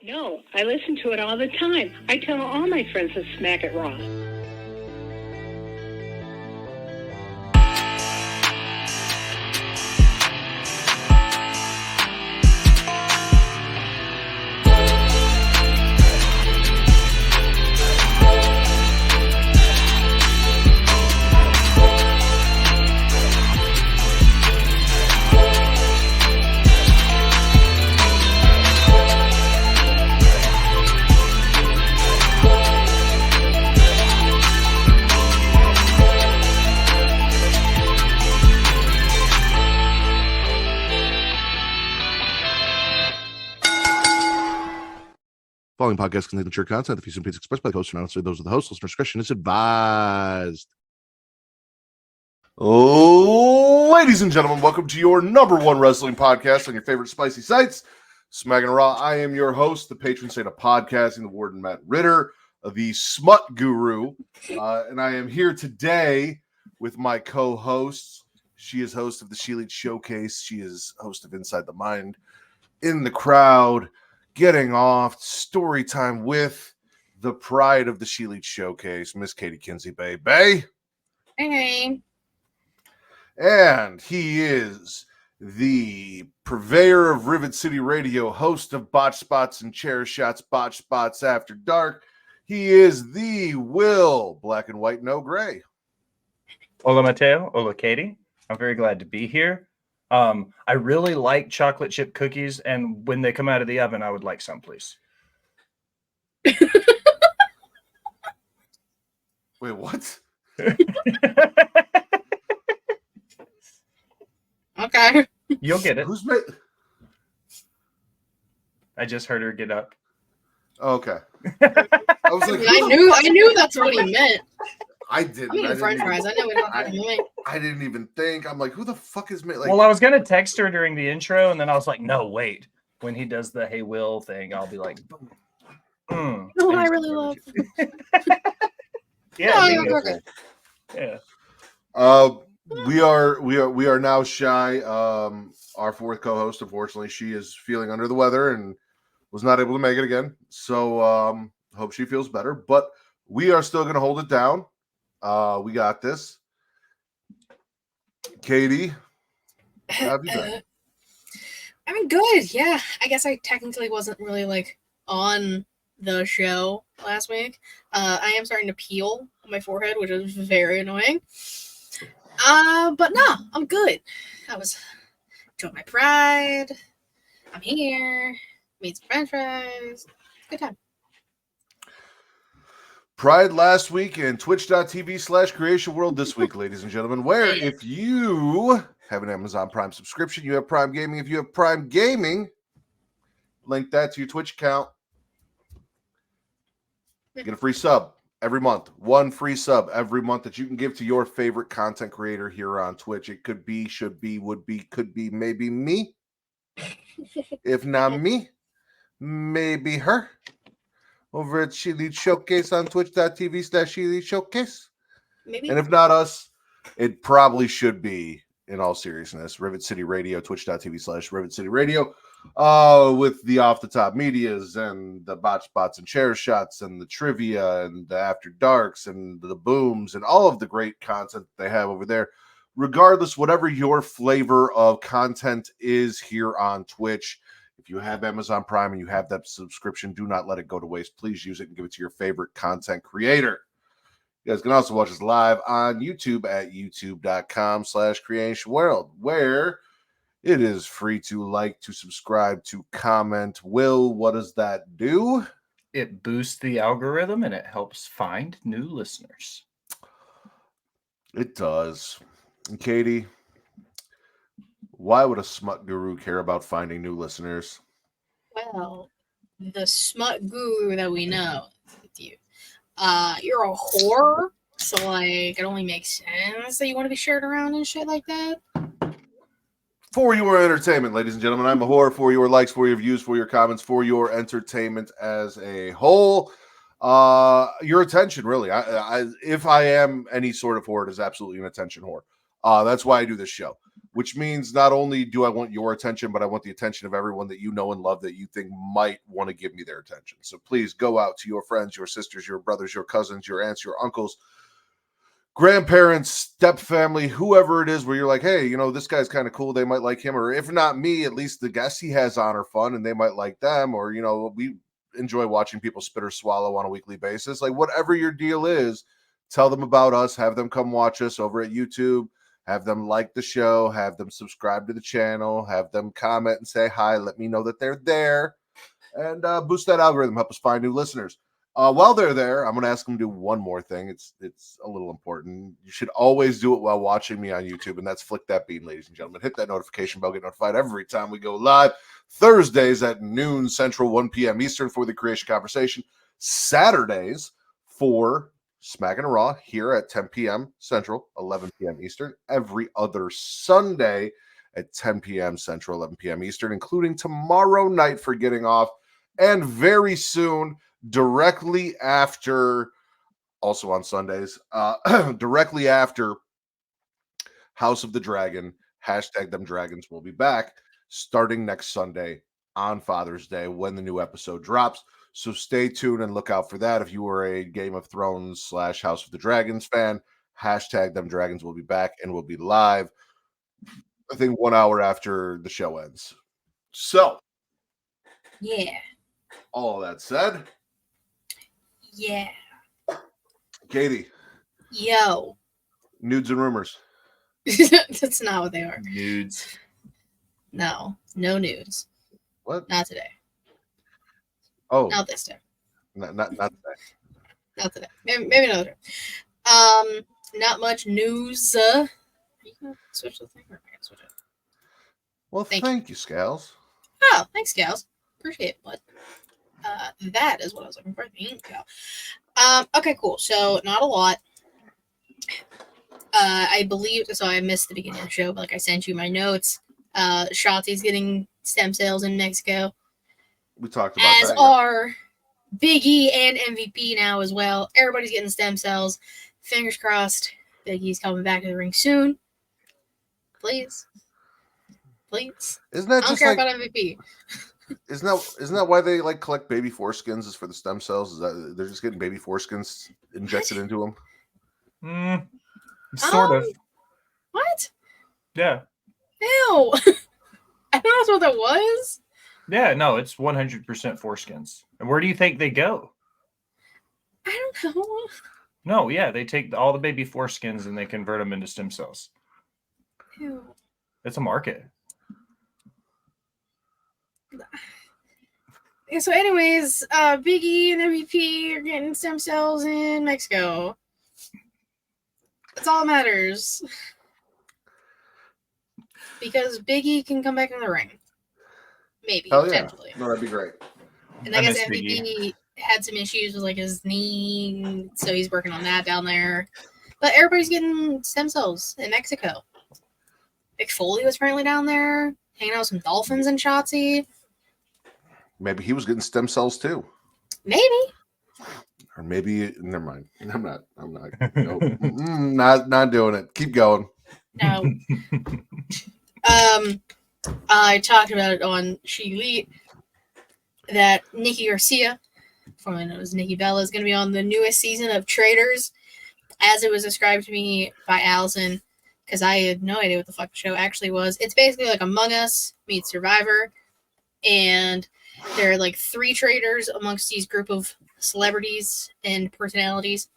No, I listen to it all the time. I tell all my friends to Smack It Raw. Following podcast contains mature content. The views and opinions expressed by the host are not necessarily those of the host. Listener discretion is advised. Ladies and gentlemen, welcome to your number one wrestling podcast on your favorite spicy sites, Smackin' It Raw. I am your host, the patron saint of podcasting, the warden Matt Ritter, the smut guru, and I am here today with my co-hosts. She is host of the She Elite Showcase. She is host of Inside the Mind, In the Crowd, Getting Off, Story Time with the pride of the She Elite Showcase, Miss Katie Kinsey Bay. Bay. Hey. And he is the purveyor of Rivet City Radio, host of Botch Spots and Chair Shots, Botch Spots After Dark. He is the Will, black and white, no gray. Hola, Mateo. Hola, Katie. I'm very glad to be here. I really like chocolate chip cookies, and when they come out of the oven, I would like some, please. Wait, what? Okay. You'll get it. Who's made? I just heard her get up. Okay. I was like, I knew that's what he meant. I didn't. I'm eating French fries. I know we don't have to make. I didn't even think. I'm like, who the fuck is me? Like, Well, I was gonna text her during the intro, and then I was like, no, wait. When he does the "Hey Will" thing, I'll be like, No, I really love. Yeah, No, me you're too. okay. Yeah. we are now shy. Our fourth co-host, unfortunately, she is feeling under the weather and was not able to make it again. So hope she feels better. But we are still going to hold it down. We got this. Katie, how have you been? I mean, good. Yeah, I guess I technically wasn't really like on the show last week. I am starting to peel on my forehead, which is very annoying. But no, I'm good. I was enjoying my pride. I'm here. Made some French fries. Good time. Pride last week and twitch.tv/creation world this week, ladies and gentlemen, where if you have an Amazon Prime subscription, you have Prime Gaming. If you have Prime Gaming, link that to your Twitch account. Get a free sub every month. One free sub every month that you can give to your favorite content creator here on Twitch. It could be, should be, would be, could be, maybe me. If not me, maybe her. Over at She Elite Showcase on twitch.tv/She Elite Showcase. Maybe. And if not us, it probably should be, in all seriousness, Rivet City Radio, twitch.tv/Rivet City Radio. With the off the top medias and the botch spots and chair shots and the trivia and the after darks and the booms and all of the great content they have over there. Regardless, whatever your flavor of content is here on Twitch, if you have Amazon Prime and you have that subscription, do not let it go to waste. Please use it and give it to your favorite content creator. You guys can also watch us live on YouTube at youtube.com/Creation World, where it is free to like, to subscribe, to comment. Will, what does that do? It boosts the algorithm and it helps find new listeners. It does. And Katie, why would a smut guru care about finding new listeners? Well, the smut guru that we know with you. You're a whore, so like it only makes sense that you want to be shared around and shit like that. For your entertainment, ladies and gentlemen, I'm a whore for your likes, for your views, for your comments, for your entertainment as a whole. Your attention, really. If I am any sort of whore, it is absolutely an attention whore. That's why I do this show. which means not only do I want your attention, but I want the attention of everyone that you know and love that you think might want to give me their attention. So please go out to your friends, your sisters, your brothers, your cousins, your aunts, your uncles, grandparents, step family, whoever it is, where you're like, hey, you know, this guy's kind of cool. They might like him, or if not me, at least the guests he has on are fun and they might like them. Or, you know, we enjoy watching people spit or swallow on a weekly basis. Like, whatever your deal is, tell them about us, have them come watch us over at YouTube, have them like the show, have them subscribe to the channel, have them comment and say hi, let me know that they're there, and boost that algorithm, help us find new listeners. While they're there, I'm going to ask them to do one more thing. It's a little important. You should always do it while watching me on YouTube, and that's flick that bean, ladies and gentlemen. Hit that notification bell, get notified every time we go live. Thursdays at noon Central, 1 p.m. Eastern for the Creation Conversation. Saturdays for Smackin' It Raw here at 10 p.m. Central, 11 p.m. Eastern. Every other Sunday at 10 p.m. Central, 11 p.m. Eastern, including tomorrow night for Getting Off. And very soon, directly after, also on Sundays, directly after House of the Dragon, hashtag them dragons will be back starting next Sunday on Father's Day when the new episode drops. So stay tuned and look out for that. If you were a Game of Thrones / House of the Dragons fan, hashtag them dragons will be back and will be live, I think 1 hour after the show ends. So, Yeah. all that said, Yeah. Katie, Yo. nudes and rumors. That's not what they are. Nudes. No. No news. What? Not today. Oh, Not this time. not today. Not today. Maybe another time. Not much news. Are you gonna switch the thing or am I gonna switch it? Well, thank you, Scales. Oh, thanks, gals. Appreciate it, bud. That is what I was looking for. Thank you. Okay, cool. So not a lot. I believe so. I missed the beginning of the show, but like I sent you my notes. Shotzi's getting stem cells in Mexico, We talked about as that. are Big E and MVP now as well. Everybody's getting stem cells. Fingers crossed. Big E's coming back to the ring soon. Please. Please. Isn't that I don't just care like, about MVP. isn't that why they like collect baby foreskins is for the stem cells? Is that they're just getting baby foreskins injected into them? Sort of. What? Yeah. Ew. I don't know what that was. Yeah, no, it's 100% foreskins. And where do you think they go? I don't know. No, yeah, they take all the baby foreskins and they convert them into stem cells. Ew. It's a market. Yeah, so anyways, Big E and MVP are getting stem cells in Mexico. That's all that matters. Because Big E can come back in the ring. Maybe, Hell yeah. potentially. No, that'd be great. And I I guess miss Big MVP had some issues with like his knee, so he's working on that down there. But everybody's getting stem cells in Mexico. Mick Foley was apparently down there, hanging out with some dolphins and Shotzi. Maybe he was getting stem cells too. Maybe. Or maybe never mind. I'm not. Nope. Not doing it. Keep going. No. I talked about it on She Elite that Nikki Garcia, formerly known as Nikki Bella, is going to be on the newest season of Traitors, as it was described to me by Allison, because I had no idea what the fuck the show actually was. It's basically like Among Us meets Survivor, and there are like 3 traitors amongst these group of celebrities and personalities,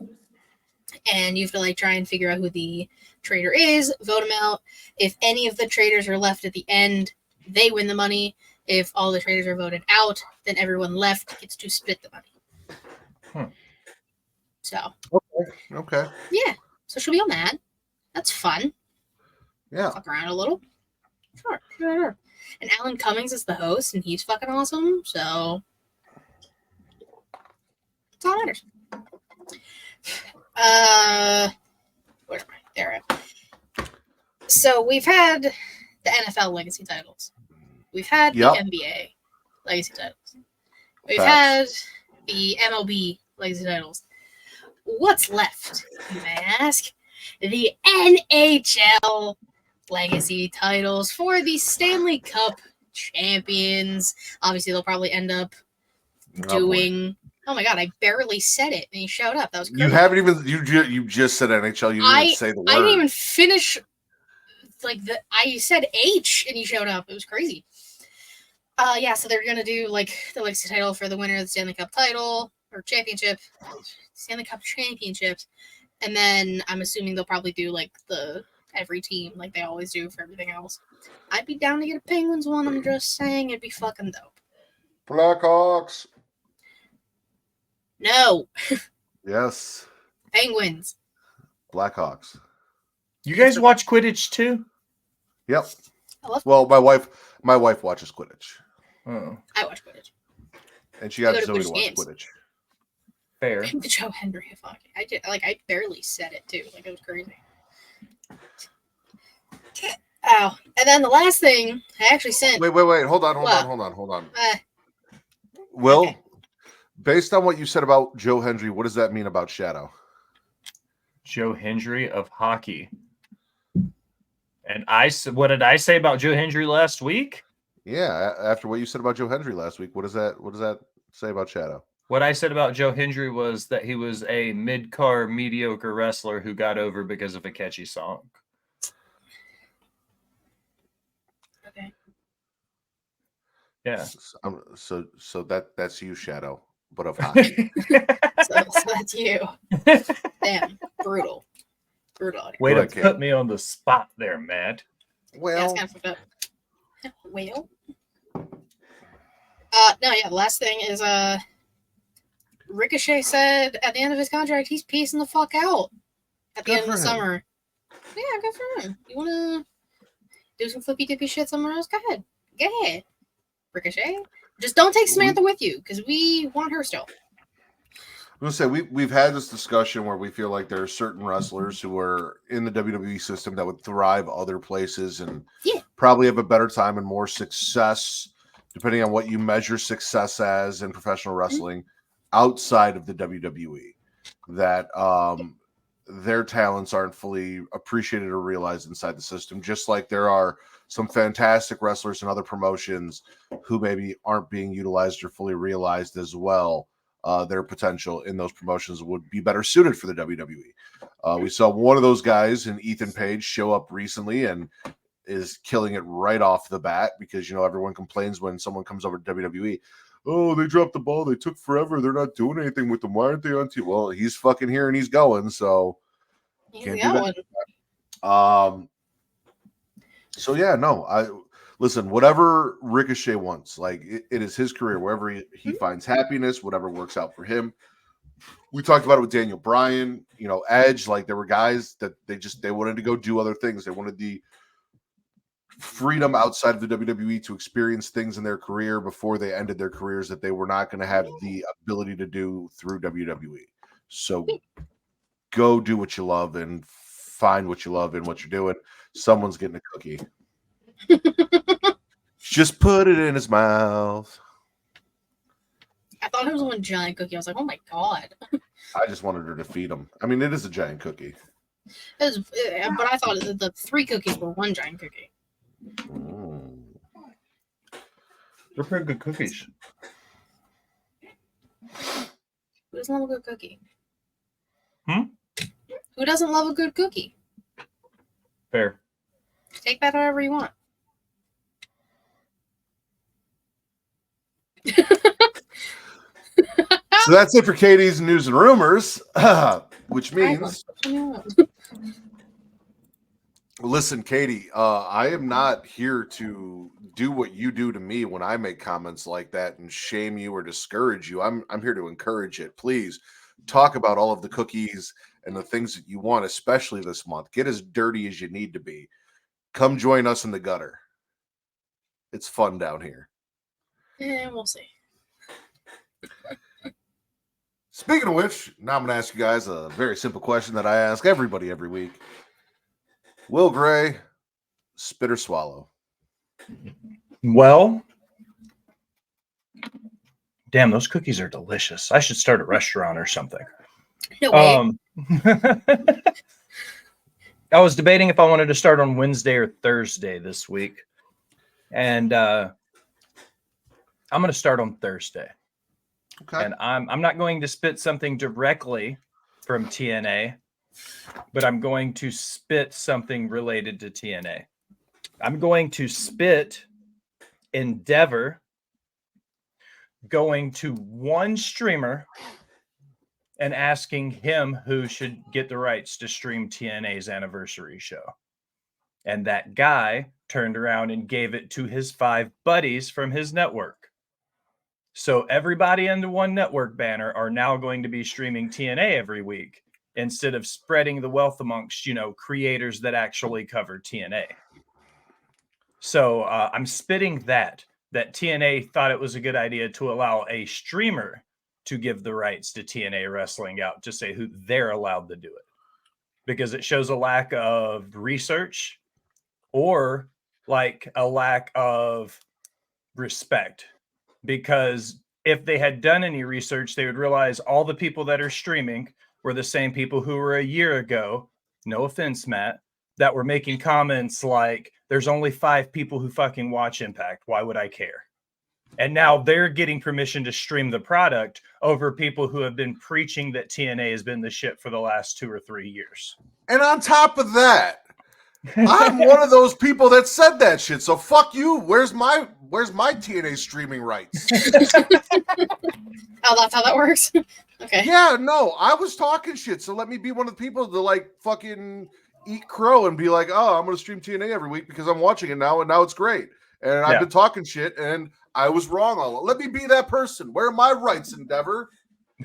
and you have to like try and figure out who the traitor is, vote them out. If any of the traitors are left at the end, they win the money. If all the traitors are voted out, then everyone left gets to split the money. So Okay. yeah, so she'll be on that. That's fun. Yeah. Fuck around a little. Sure. And Alan Cummings is the host, and he's fucking awesome. So it's all that matters. Where am I? There. So we've had the NFL legacy titles. We've had the NBA legacy titles. We've had the MLB legacy titles. What's left, you may ask? The NHL legacy titles for the Stanley Cup champions. Obviously, they'll probably end up doing. Oh my god! I barely said it, and he showed up. That was crazy. You haven't even you just said NHL. You didn't even say the word. I didn't even finish. I said H, and he showed up. It was crazy. Yeah. So they're gonna do like the legacy title for the winner of the Stanley Cup title or championship, Stanley Cup championships, and then I'm assuming they'll probably do like every team like they always do for everything else. I'd be down to get a Penguins one. I'm just saying it'd be fucking dope. Blackhawks. No. Yes. Penguins. Blackhawks. You guys watch Quidditch too? Yep. Well, my wife watches Quidditch. Oh, I watch Quidditch. And she got I go to Zoe to Quidditch watch games. Quidditch. Fair. Joe Henry, fuck. I barely said it too. Like it was crazy. Oh, and then the last thing I actually sent. Wait. Hold on. Will, okay. Based on what you said about Joe Hendry, what does that mean about Shadow? Joe Hendry of hockey. And what did I say about Joe Hendry last week? Yeah, after what you said about Joe Hendry last week, what does that say about Shadow? What I said about Joe Hendry was that he was a mid-car mediocre wrestler who got over because of a catchy song. Okay. Yeah. So that's you, Shadow, but of hockey. so that's you. Damn, brutal. Way to put me on the spot there, Matt. Well, yeah, it's kind of fucked up. Well, no, yeah. The last thing is, Ricochet said at the end of his contract he's peacing the fuck out at the end of the summer. Yeah, good for him. You wanna do some flippy dippy shit somewhere else? Go ahead, Ricochet. Just don't take Samantha with you because we want her still. I'm gonna say we've had this discussion where we feel like there are certain wrestlers who are in the WWE system that would thrive other places and probably have a better time and more success, depending on what you measure success as in professional wrestling, outside of the WWE. That their talents aren't fully appreciated or realized inside the system, just like there are some fantastic wrestlers in other promotions who maybe aren't being utilized or fully realized as well. Their potential in those promotions would be better suited for the WWE. We saw one of those guys in Ethan Page show up recently and is killing it right off the bat because, everyone complains when someone comes over to WWE. Oh, they dropped the ball. They took forever. They're not doing anything with them. Why aren't they on TV? Well, he's fucking here and he's going, so can't do that. So yeah, no, listen, whatever Ricochet wants, like it is his career, wherever he finds happiness, whatever works out for him. We talked about it with Daniel Bryan, Edge, like there were guys that they wanted to go do other things. They wanted the freedom outside of the WWE to experience things in their career before they ended their careers that they were not going to have the ability to do through WWE. So go do what you love and find what you love in what you're doing. Someone's getting a cookie. Just put it in his mouth. I thought it was one giant cookie. I was like, oh my god. I just wanted her to feed him. I mean, it is a giant cookie. But I thought the 3 cookies were one giant cookie. They're pretty good cookies. Who doesn't love a good cookie? Who doesn't love a good cookie? Fair. Take that however you want. So that's it for Katie's news and rumors, which means, listen, Katie, I am not here to do what you do to me when I make comments like that and shame you or discourage you. I'm here to encourage it. Please talk about all of the cookies and the things that you want, especially this month. Get as dirty as you need to be. Come join us in the gutter. It's fun down here. Yeah, we'll see. Speaking of which, now I'm going to ask you guys a very simple question that I ask everybody every week. Will Gray, spit or swallow? Well, damn, those cookies are delicious. I should start a restaurant or something. No way. I was debating if I wanted to start on Wednesday or Thursday this week. And I'm going to start on Thursday. Okay. And I'm not going to spit something directly from TNA, but I'm going to spit something related to TNA. I'm going to spit Endeavor going to one streamer and asking him who should get the rights to stream TNA's anniversary show. And that guy turned around and gave it to his 5 buddies from his network. So everybody under one network banner are now going to be streaming TNA every week instead of spreading the wealth amongst, creators that actually cover TNA. So I'm spitting that TNA thought it was a good idea to allow a streamer to give the rights to TNA Wrestling out to say who they're allowed to do it, because it shows a lack of research or like a lack of respect. Because if they had done any research, they would realize all the people that are streaming were the same people who were a year ago, no offense, Matt, that were making comments like, there's only 5 people who fucking watch Impact. Why would I care? And now they're getting permission to stream the product over people who have been preaching that TNA has been the shit for the last 2 or 3 years. And on top of that, I'm one of those people that said that shit. So fuck you. Where's my TNA streaming rights? Oh, that's how that works? Okay. Yeah, no, I was talking shit. So let me be one of the people to like fucking eat crow and be like, oh, I'm going to stream TNA every week because I'm watching it now and now it's great. And I've been talking shit and I was wrong all. Let me be that person. Where are my rights, Endeavor?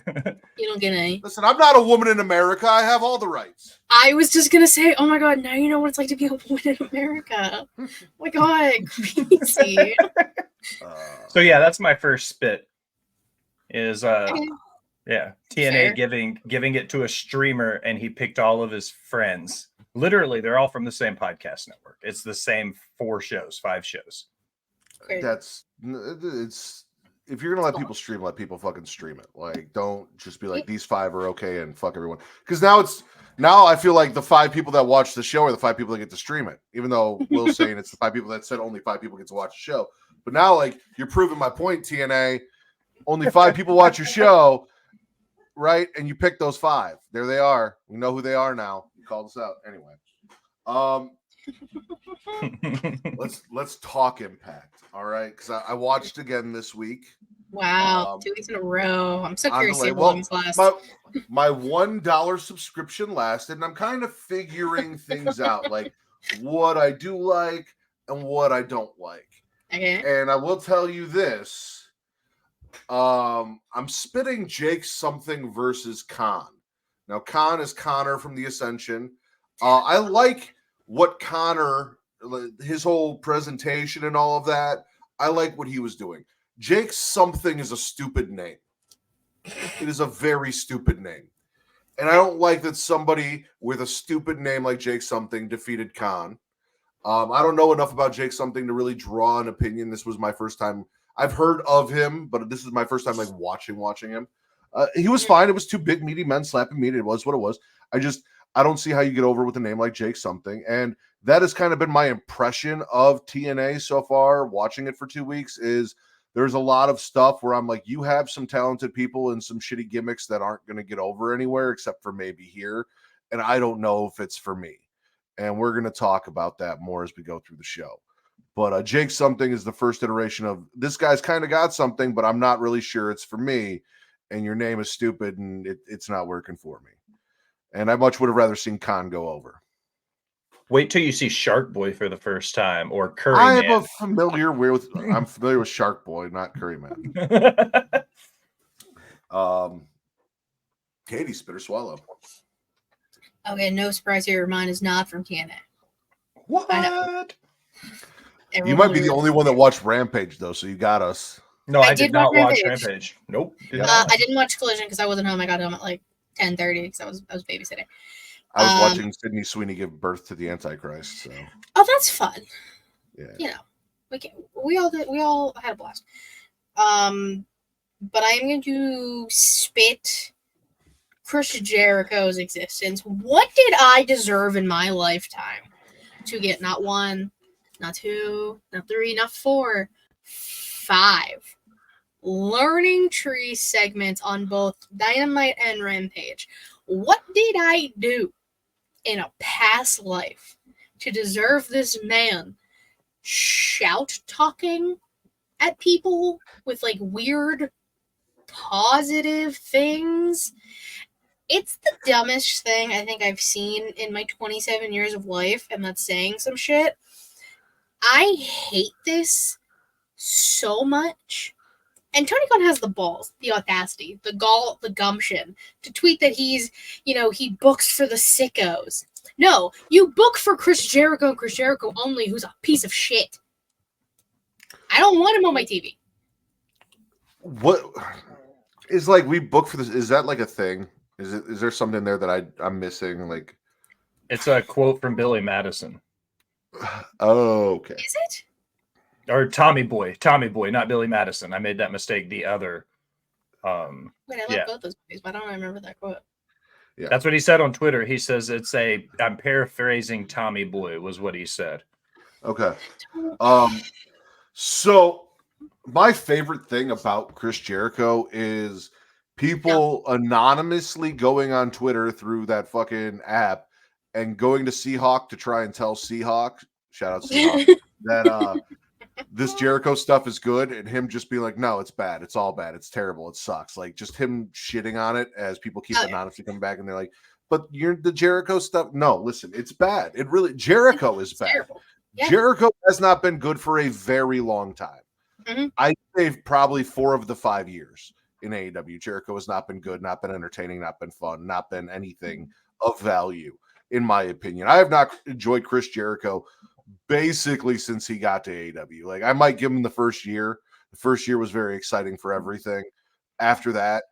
You don't get any. Listen, I'm not a woman in America. I have all the rights. I was just gonna say, oh my god, now you know what it's like to be a woman in America. Oh my god, crazy. So yeah, that's my first spit. Is Okay. TNA Fair. giving it to a streamer, and he picked all of his friends. Literally, they're all from the same podcast network. It's the same 5 shows. Great. It's if you're gonna let people stream, let people fucking stream it. Like, don't just be like these 5 are okay and fuck everyone. Because now I feel like the 5 people that watch the show are the 5 people that get to stream it. Even though Will's saying it's the 5 people that said only 5 people get to watch the show. But now, like, you're proving my point, TNA. Only 5 people watch your show, right? And you pick those 5. There they are. We know who they are now. You called us out anyway. Let's talk Impact, all right? Because I watched again this week. Wow, 2 weeks in a row. I'm so curious to see how Well, long this lasts. my $1 subscription lasted, and I'm kind of figuring things out, like what I do like and what I don't like. Okay. And I will tell you this: I'm spitting Jake something versus Khan. Now, Khan is Connor from the Ascension. I like what Connor, his whole presentation and all of that. I like what he was doing. Jake something is a stupid name. It is a very stupid name. And I don't like that somebody with a stupid name like Jake something defeated Khan. I don't know enough about Jake something to really draw an opinion. This was my first time. I've heard of him, but this is my first time like watching him. He was fine. It was 2 big meaty men slapping meat. It was what it was. I don't see how you get over with a name like Jake something. And that has kind of been my impression of TNA so far, watching it for 2 weeks, is there's a lot of stuff where I'm like, you have some talented people and some shitty gimmicks that aren't going to get over anywhere except for maybe here. And I don't know if it's for me. And we're going to talk about that more as we go through the show. But Jake something is the first iteration of this guy's kind of got something, but I'm not really sure it's for me. And your name is stupid and it's not working for me. And I much would have rather seen Khan go over. Wait till you see Shark Boy for the first time, or Curry I'm Man. familiar with Shark Boy, not Curry Man. Katie, spit or swallow. Okay, no surprise here. Mine is not from TNA. What? You might be the only one that watched Rampage, though, so you got us. No, I did not watch Rampage. Rampage. Nope. I didn't watch Collision because I wasn't home. I got home at like 10:30 because I was babysitting. I was watching Sydney Sweeney give birth to the Antichrist. So. Oh, that's fun. Yeah. You know, we all had a blast. But I am going to spit Chris Jericho's existence. What did I deserve in my lifetime to get not 1, not 2, not 3, not 4, 5 learning tree segments on both Dynamite and Rampage? What did I do in a past life to deserve this man shout talking at people with like weird positive things? It's the dumbest thing I think I've seen in my 27 years of life, and that's saying some shit. I hate this so much. And Tony Khan has the balls, the audacity, the gumption to tweet that he books for the sickos. No, you book for Chris Jericho and Chris Jericho only, who's a piece of shit. I don't want him on my TV. What is like we book for this? Is that like a thing? Is there something there that I'm missing? Like, it's a quote from Billy Madison. Oh, okay. Is it? Or Tommy Boy, not Billy Madison. I made that mistake. The other. Wait, I love both those movies. Why don't I remember that quote? Yeah, that's what he said on Twitter. He says I'm paraphrasing Tommy Boy was what he said. Okay. So my favorite thing about Chris Jericho is people anonymously going on Twitter through that fucking app and going to Seahawk to try and tell Seahawk, shout out Seahawk, that this Jericho stuff is good, and him just being like, no, it's bad. It's all bad. It's terrible. It sucks. Like, just him shitting on it as people keep anonymously coming back, and they're like, but the Jericho stuff. No, listen, it's bad. Jericho is bad. Yeah. Jericho has not been good for a very long time. Mm-hmm. I'd say probably 4 of the 5 years in AEW. Jericho has not been good, not been entertaining, not been fun, not been anything of value, in my opinion. I have not enjoyed Chris Jericho basically since he got to AEW. Like, I might give him the first year. The first year was very exciting for everything. After that,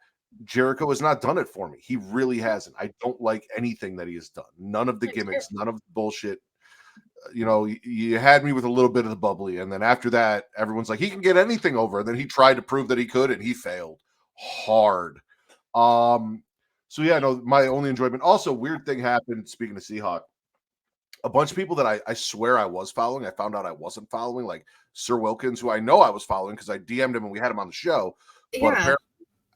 Jericho has not done it for me. He really hasn't. I don't like anything that he has done. None of the gimmicks, none of the bullshit. You know, you had me with a little bit of the bubbly, and then after that, everyone's like, he can get anything over. And then he tried to prove that he could, and he failed hard. So yeah, no, my only enjoyment. Also, weird thing happened. Speaking of Seahawk, a bunch of people that I swear I was following, I found out I wasn't following, like Sir Wilkins, who I know I was following because I DM'd him and we had him on the show. But apparently,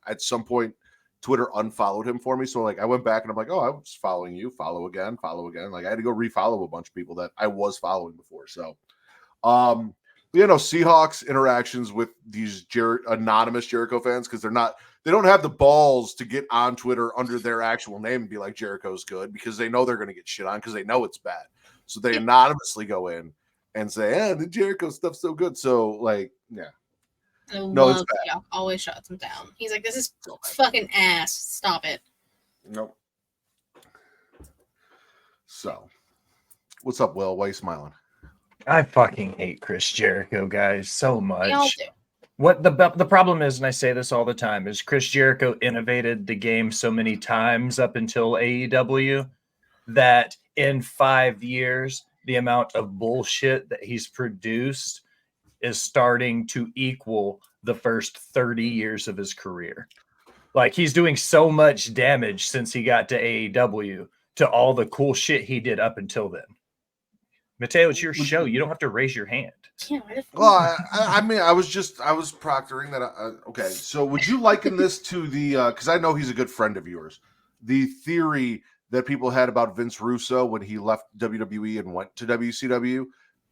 at some point, Twitter unfollowed him for me. So like I went back and I'm like, oh, I was following you. Follow again. Like I had to go refollow a bunch of people that I was following before. So, Seahawks interactions with these anonymous Jericho fans, because they don't have the balls to get on Twitter under their actual name and be like, Jericho's good, because they know they're going to get shit on because they know it's bad. So they anonymously go in and say, the Jericho stuff's so good. So like, yeah. It's bad. Yuck. Always shuts him down. He's like, this is fucking ass. Stop it. Nope. So, what's up, Will? Why are you smiling? I fucking hate Chris Jericho, guys, so much. We all do. What the problem is, and I say this all the time, is Chris Jericho innovated the game so many times up until AEW that in 5 years, the amount of bullshit that he's produced is starting to equal the first 30 years of his career. Like, he's doing so much damage since he got to AEW to all the cool shit he did up until then. Mateo, it's your show. You don't have to raise your hand. Well, I mean, I was proctoring that. Okay, so would you liken this to the, because I know he's a good friend of yours, the theory that people had about Vince Russo when he left WWE and went to WCW,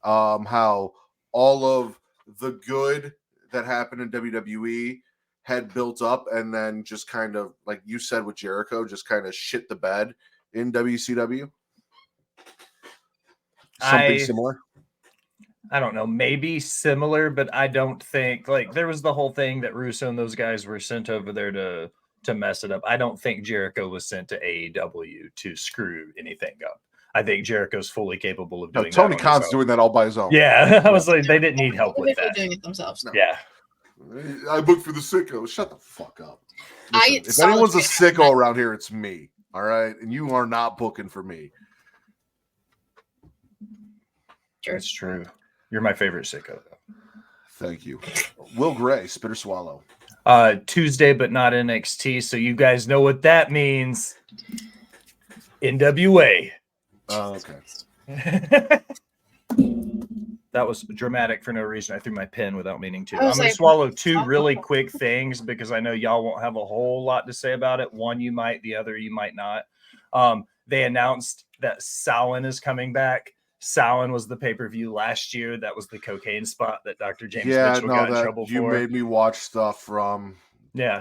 how all of the good that happened in WWE had built up and then just kind of, like you said with Jericho, just kind of shit the bed in WCW? Something similar? I don't know, maybe similar, but I don't think, like, there was the whole thing that Russo and those guys were sent over there to mess it up. I don't think Jericho was sent to AEW to screw anything up. I think Jericho's fully capable of doing that. Tony Khan's doing that all by his own. Yeah, I was like, they didn't need help with that. Doing it themselves. No. Yeah. I booked for the sicko. Shut the fuck up. Listen, if anyone's a sicko around here, it's me. All right? And you are not booking for me. That's true. You're my favorite sicko, though. Thank you. Will Gray, Spit or Swallow. Tuesday, but not NXT. So you guys know what that means. NWA. Oh, okay. That was dramatic for no reason. I threw my pen without meaning to. I I'm was going to like, swallow two really quick things because I know y'all won't have a whole lot to say about it. One you might, the other you might not. They announced that Samhain is coming back. Samhain was the pay-per-view last year. That was the cocaine spot that Dr. James Mitchell got in trouble you for. made me watch stuff from. Yeah.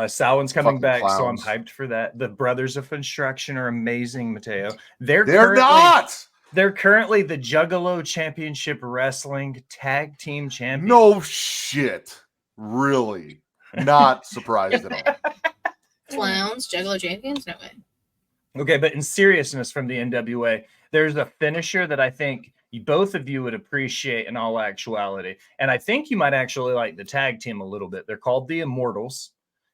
Samhain's coming Fucking back, so I'm clowns. hyped for that. The Brothers of Construction are amazing, Mateo. They're currently, not. They're currently the Juggalo Championship Wrestling Tag Team Champions. No shit. Really? Not surprised at all. Clowns, Juggalo champions? No way. Okay, but in seriousness from the NWA, there's a finisher that I think both of you would appreciate in all actuality. And I think you might actually like the tag team a little bit. They're called the Immortals.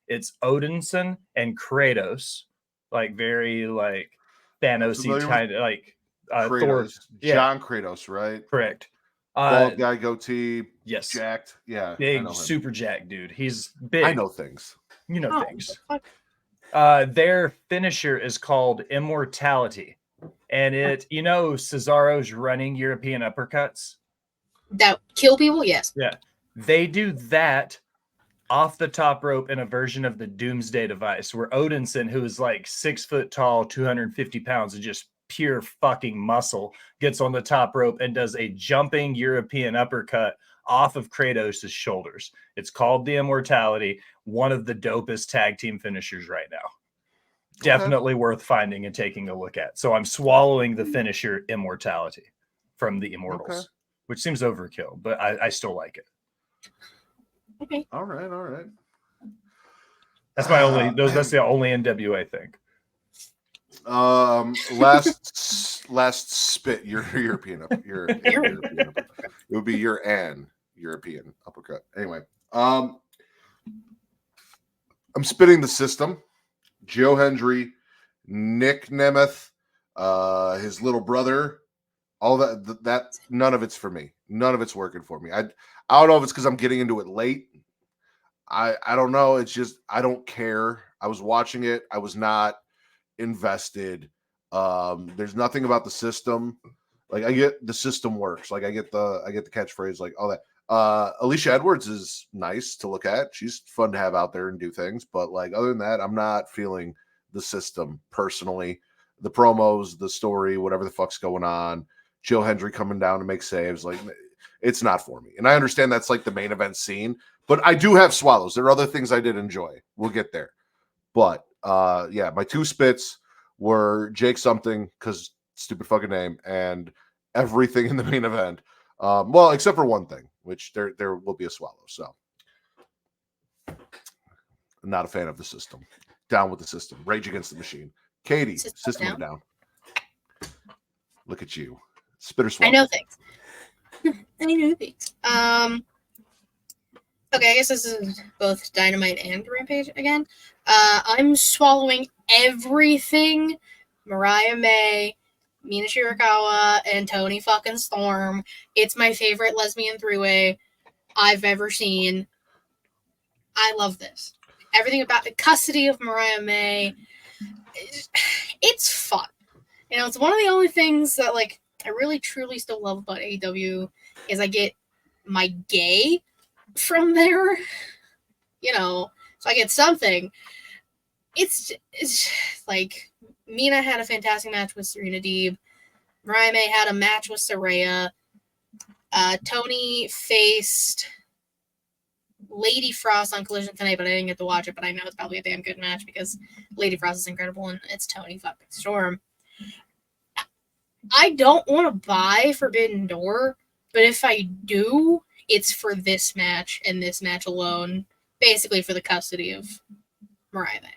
It's Odinson and Kratos. Like very like Thanos-y kind of like Kratos. Thor. Yeah. John Kratos, right? Correct. Bald guy, goatee. Yes. Jacked. Yeah. Big, super jacked dude. He's big. I know things. You know things. Their finisher is called Immortality. And Cesaro's running European uppercuts. That kill people? Yes. Yeah. They do that off the top rope in a version of the Doomsday Device where Odinson, who is like 6 foot tall, 250 pounds, and just pure fucking muscle, gets on the top rope and does a jumping European uppercut off of Kratos' shoulders. It's called the Immortality, one of the dopest tag team finishers right now. Okay. Definitely worth finding and taking a look at. So I'm swallowing the finisher Immortality from the Immortals, which seems overkill, but I still like it. Okay. All right. That's my only. That's the only NWA thing. Last spit. Your European European uppercut. It would be your European uppercut. Anyway, I'm spitting the system. Joe Hendry, Nick Nemeth, his little brother, all that none of it's for me. None of it's working for me. I don't know if it's because I'm getting into it late. I don't know. It's just I don't care. I was watching it. I was not invested. There's nothing about the system. Like I get the system works. Like I get the catchphrase, like all that. Alicia Edwards is nice to look at. She's fun to have out there and do things. But like other than that, I'm not feeling the system personally. The promos, the story, whatever the fuck's going on. Joe Hendry coming down to make saves, like it's not for me. And I understand that's like the main event scene, but I do have swallows. There are other things I did enjoy. We'll get there. But my two spits were Jake something because stupid fucking name and everything in the main event. Well, except for one thing, which there will be a swallow. So I'm not a fan of the system. Down with the system. Rage Against the Machine. Katie, system down. Look at you. Spitter swallow. I know things. I know things. Okay, I guess this is both Dynamite and Rampage again. I'm swallowing everything Mariah May, Mina Shirakawa, and Tony fucking Storm. It's my favorite lesbian three-way I've ever seen. I love this. Everything about the custody of Mariah May. It's fun. It's one of the only things that, like, I really, truly still love about AEW is I get my gay from there. So I get something. It's like Mina had a fantastic match with Serena Deeb. Mariah May had a match with Saraya. Tony faced Lady Frost on Collision tonight, but I didn't get to watch it. But I know it's probably a damn good match because Lady Frost is incredible and it's Tony fucking Storm. I don't want to buy Forbidden Door, but if I do, it's for this match and this match alone, basically for the custody of Mariah May.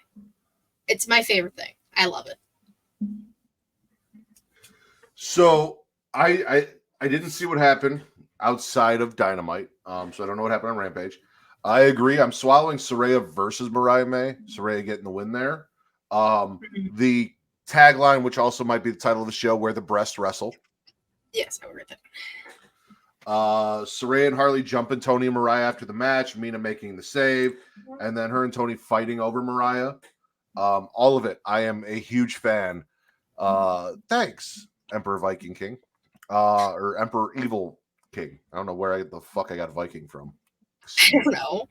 It's my favorite thing. I love it. So I didn't see what happened outside of Dynamite, so I don't know what happened on Rampage. I agree. I'm swallowing Saraya versus Mariah May. Saraya getting the win there. The tagline, which also might be the title of the show, Where the Breasts Wrestle. Yes, I read Saraya and Harley jumping Tony and Mariah after the match, Mina making the save, and then her and Tony fighting over Mariah. All of it. I am a huge fan. Thanks, Emperor Viking King. Or Emperor Evil King. I don't know where the fuck I got Viking from. I don't know.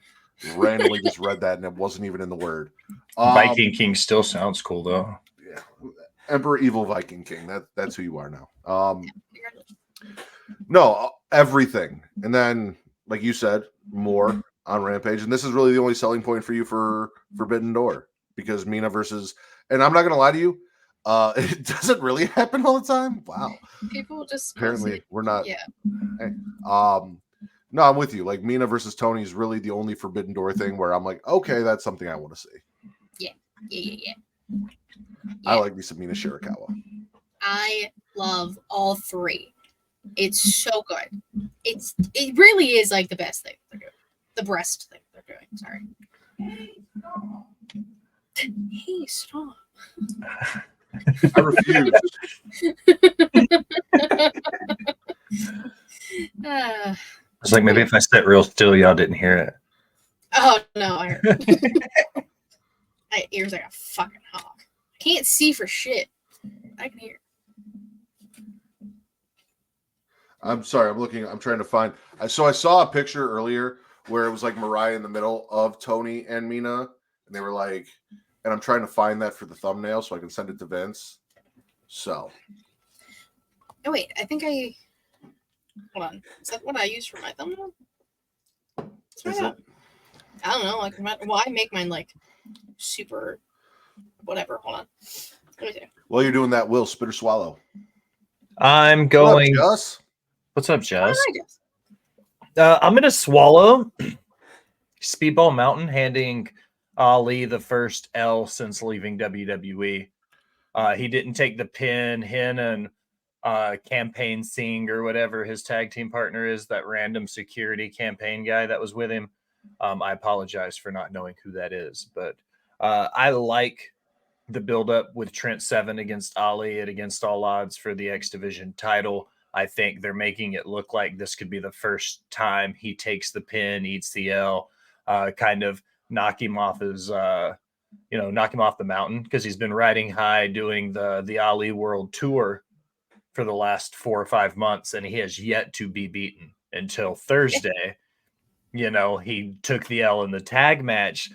Randomly just read that and it wasn't even in the word. Viking King still sounds cool though. Yeah. Emperor Evil Viking King. That's who you are now. No, everything. And then, like you said, more on Rampage. And this is really the only selling point for you for Forbidden Door. Because Mina versus, and I'm not gonna lie to you, it doesn't really happen all the time. Wow. People just Apparently we're not. Yeah. Hey, no, I'm with you. Like Mina versus Tony is really the only Forbidden Door thing where I'm like, okay, that's something I want to see. Yeah. I like me some Mina Shirakawa. I love all three. It's so good. It really is like the best thing they're doing. The breast thing they're doing. Sorry. Hey, stop. I refuse. It's like maybe if I sit real still, y'all didn't hear it. Oh no, I heard it. My ears like a fucking hawk. I can't see for shit. I can hear. I'm sorry. I'm trying to find. So I saw a picture earlier where it was like Mariah in the middle of Tony and Mina, and they were like, and I'm trying to find that for the thumbnail so I can send it to Vince. So. Oh wait, I think I. Hold on. Is that what I use for my thumbnail? Is it? I don't know. Like, I make mine like super, whatever. Hold on. Let me see. While you're doing that, Will spit or swallow. I'm going. What up, Jess? What's up, Jess? Hi, Jess. I'm gonna swallow Speedball Mountain, handing Ali the first L since leaving WWE. He didn't take the pin. Hin and Campaign Singh or whatever his tag team partner is, that random security campaign guy that was with him. I apologize for not knowing who that is, but I like the build-up with Trent Seven against Ali at Against All Odds for the X Division title. I think they're making it look like this could be the first time he takes the pin, eats the L, kind of knock him off his, knock him off the mountain, because he's been riding high doing the Ali World Tour for the last 4 or 5 months, and he has yet to be beaten until Thursday. He took the L in the tag match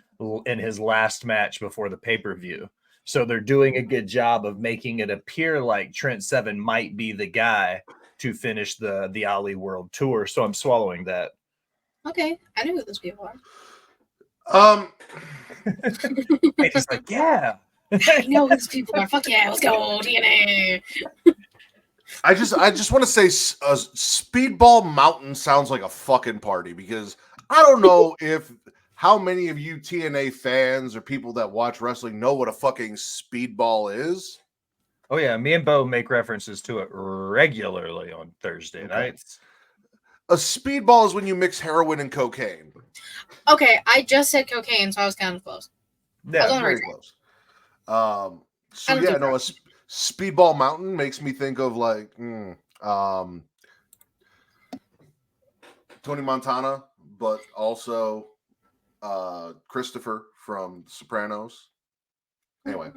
in his last match before the pay-per-view. So they're doing a good job of making it appear like Trent Seven might be the guy to finish the Ali World Tour. So I'm swallowing that. Okay, I know who those people are. He's like, yeah. I know who these people are. Fuck yeah, let's go, TNA. I just want to say Speedball Mountain sounds like a fucking party, because I don't know how many of you TNA fans or people that watch wrestling know what a fucking speedball is. Oh yeah, me and Bo make references to it regularly on Thursday nights. A speedball is when you mix heroin and cocaine. Okay, I just said cocaine, so I was kind of close. Yeah, very close. So yeah, no, a Speedball Mountain makes me think of like Tony Montana, but also Christopher from Sopranos. Anyway,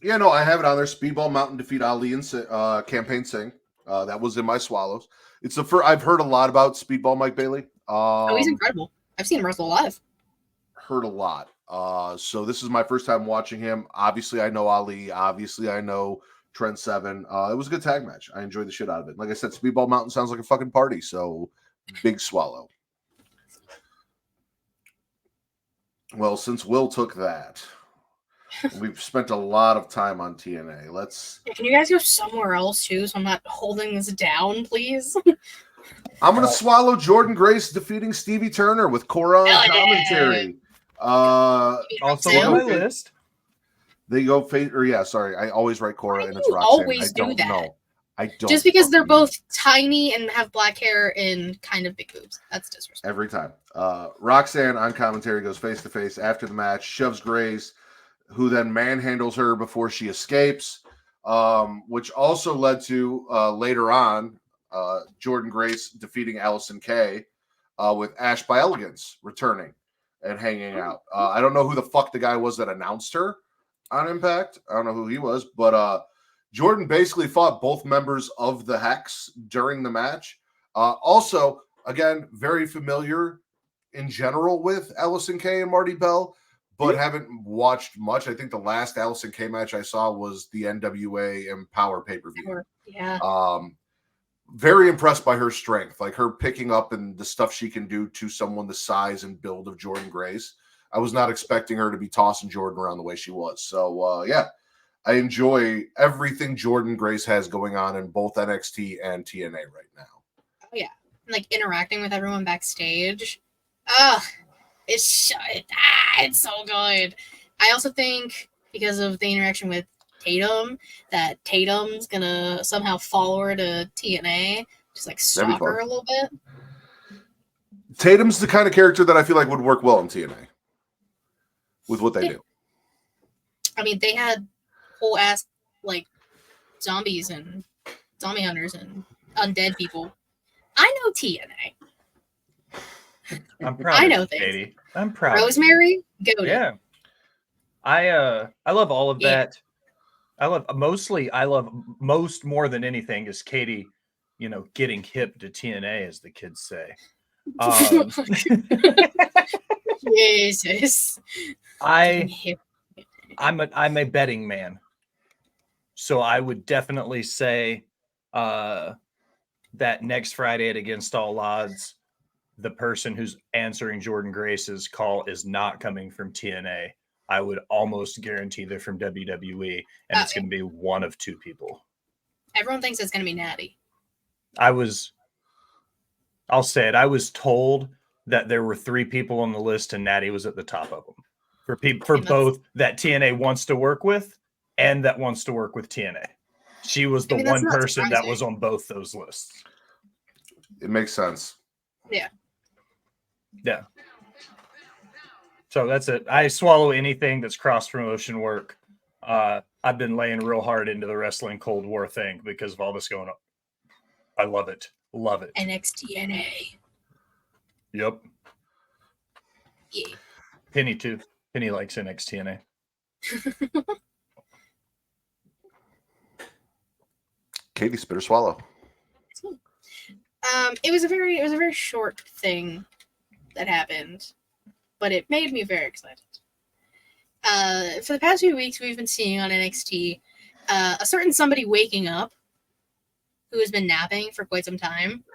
yeah, no, I have it on there. Speedball Mountain defeat Ali and Campaign Singh. That was in my swallows. It's I've heard a lot about Speedball Mike Bailey. He's incredible. I've seen him wrestle live. Heard a lot. So this is my first time watching him. Obviously, I know Ali. Obviously, I know Trent Seven. It was a good tag match. I enjoyed the shit out of it. Like I said, Speedball Mountain sounds like a fucking party. So big swallow. Well, since Will took that, we've spent a lot of time on TNA. Can you guys go somewhere else too, so I'm not holding this down, please? I'm gonna swallow Jordynne Grace defeating Stevie Turner with Cora on commentary. Also on my list. They go sorry. I always write Cora and it's Roxanne. Always I don't do that. know. I don't. Just because they're both tiny and have black hair and kind of big boobs. That's disrespectful. Every time. Roxanne on commentary goes face to face after the match, shoves Grace, who then manhandles her before she escapes, which also led to later on Jordynne Grace defeating Allison Kay with Ash by Elegance returning and hanging out. I don't know who the fuck the guy was that announced her on Impact. I don't know who he was, but Jordynne basically fought both members of the Hex during the match. Also, again, very familiar in general with Allison Kay and Marty Bell, but haven't watched much. I think the last Allison Kay match I saw was the NWA Empower pay-per-view. Yeah. Very impressed by her strength, like her picking up and the stuff she can do to someone the size and build of Jordynne Grace. I was not expecting her to be tossing Jordynne around the way she was. So, yeah, I enjoy everything Jordynne Grace has going on in both NXT and TNA right now. Oh, yeah. Like interacting with everyone backstage. It's so good. I also think because of the interaction with Tatum, that Tatum's gonna somehow follow her to TNA, just like stalk her a little bit. Tatum's the kind of character that I feel like would work well in TNA with what they do. I mean, they had whole ass like zombies and zombie hunters and undead people. I know TNA. I'm proud. I know things. Katie. I'm proud. Rosemary, go. Yeah. I love all of that. I love most more than anything is Katie, getting hip to TNA, as the kids say. Jesus. I'm a betting man. So I would definitely say that next Friday at Against All Odds, the person who's answering Jordynne Grace's call is not coming from TNA. I would almost guarantee they're from WWE, and it's going to be one of two people. Everyone thinks it's going to be Natty. I'll say it. I was told that there were 3 people on the list, and Natty was at the top of them. For both that TNA wants to work with and that wants to work with TNA. She was the one person that was on both those lists. It makes sense. Yeah. Yeah. So that's it. I swallow anything that's cross-promotion work. I've been laying real hard into the wrestling Cold War thing because of all this going on. I love it. Love it. NXTNA. Yep. Yeah. Penny too. Penny likes NXTNA. Katie, spit or swallow. It was a very short thing that happened, but it made me very excited. For the past few weeks, we've been seeing on NXT a certain somebody waking up who has been napping for quite some time.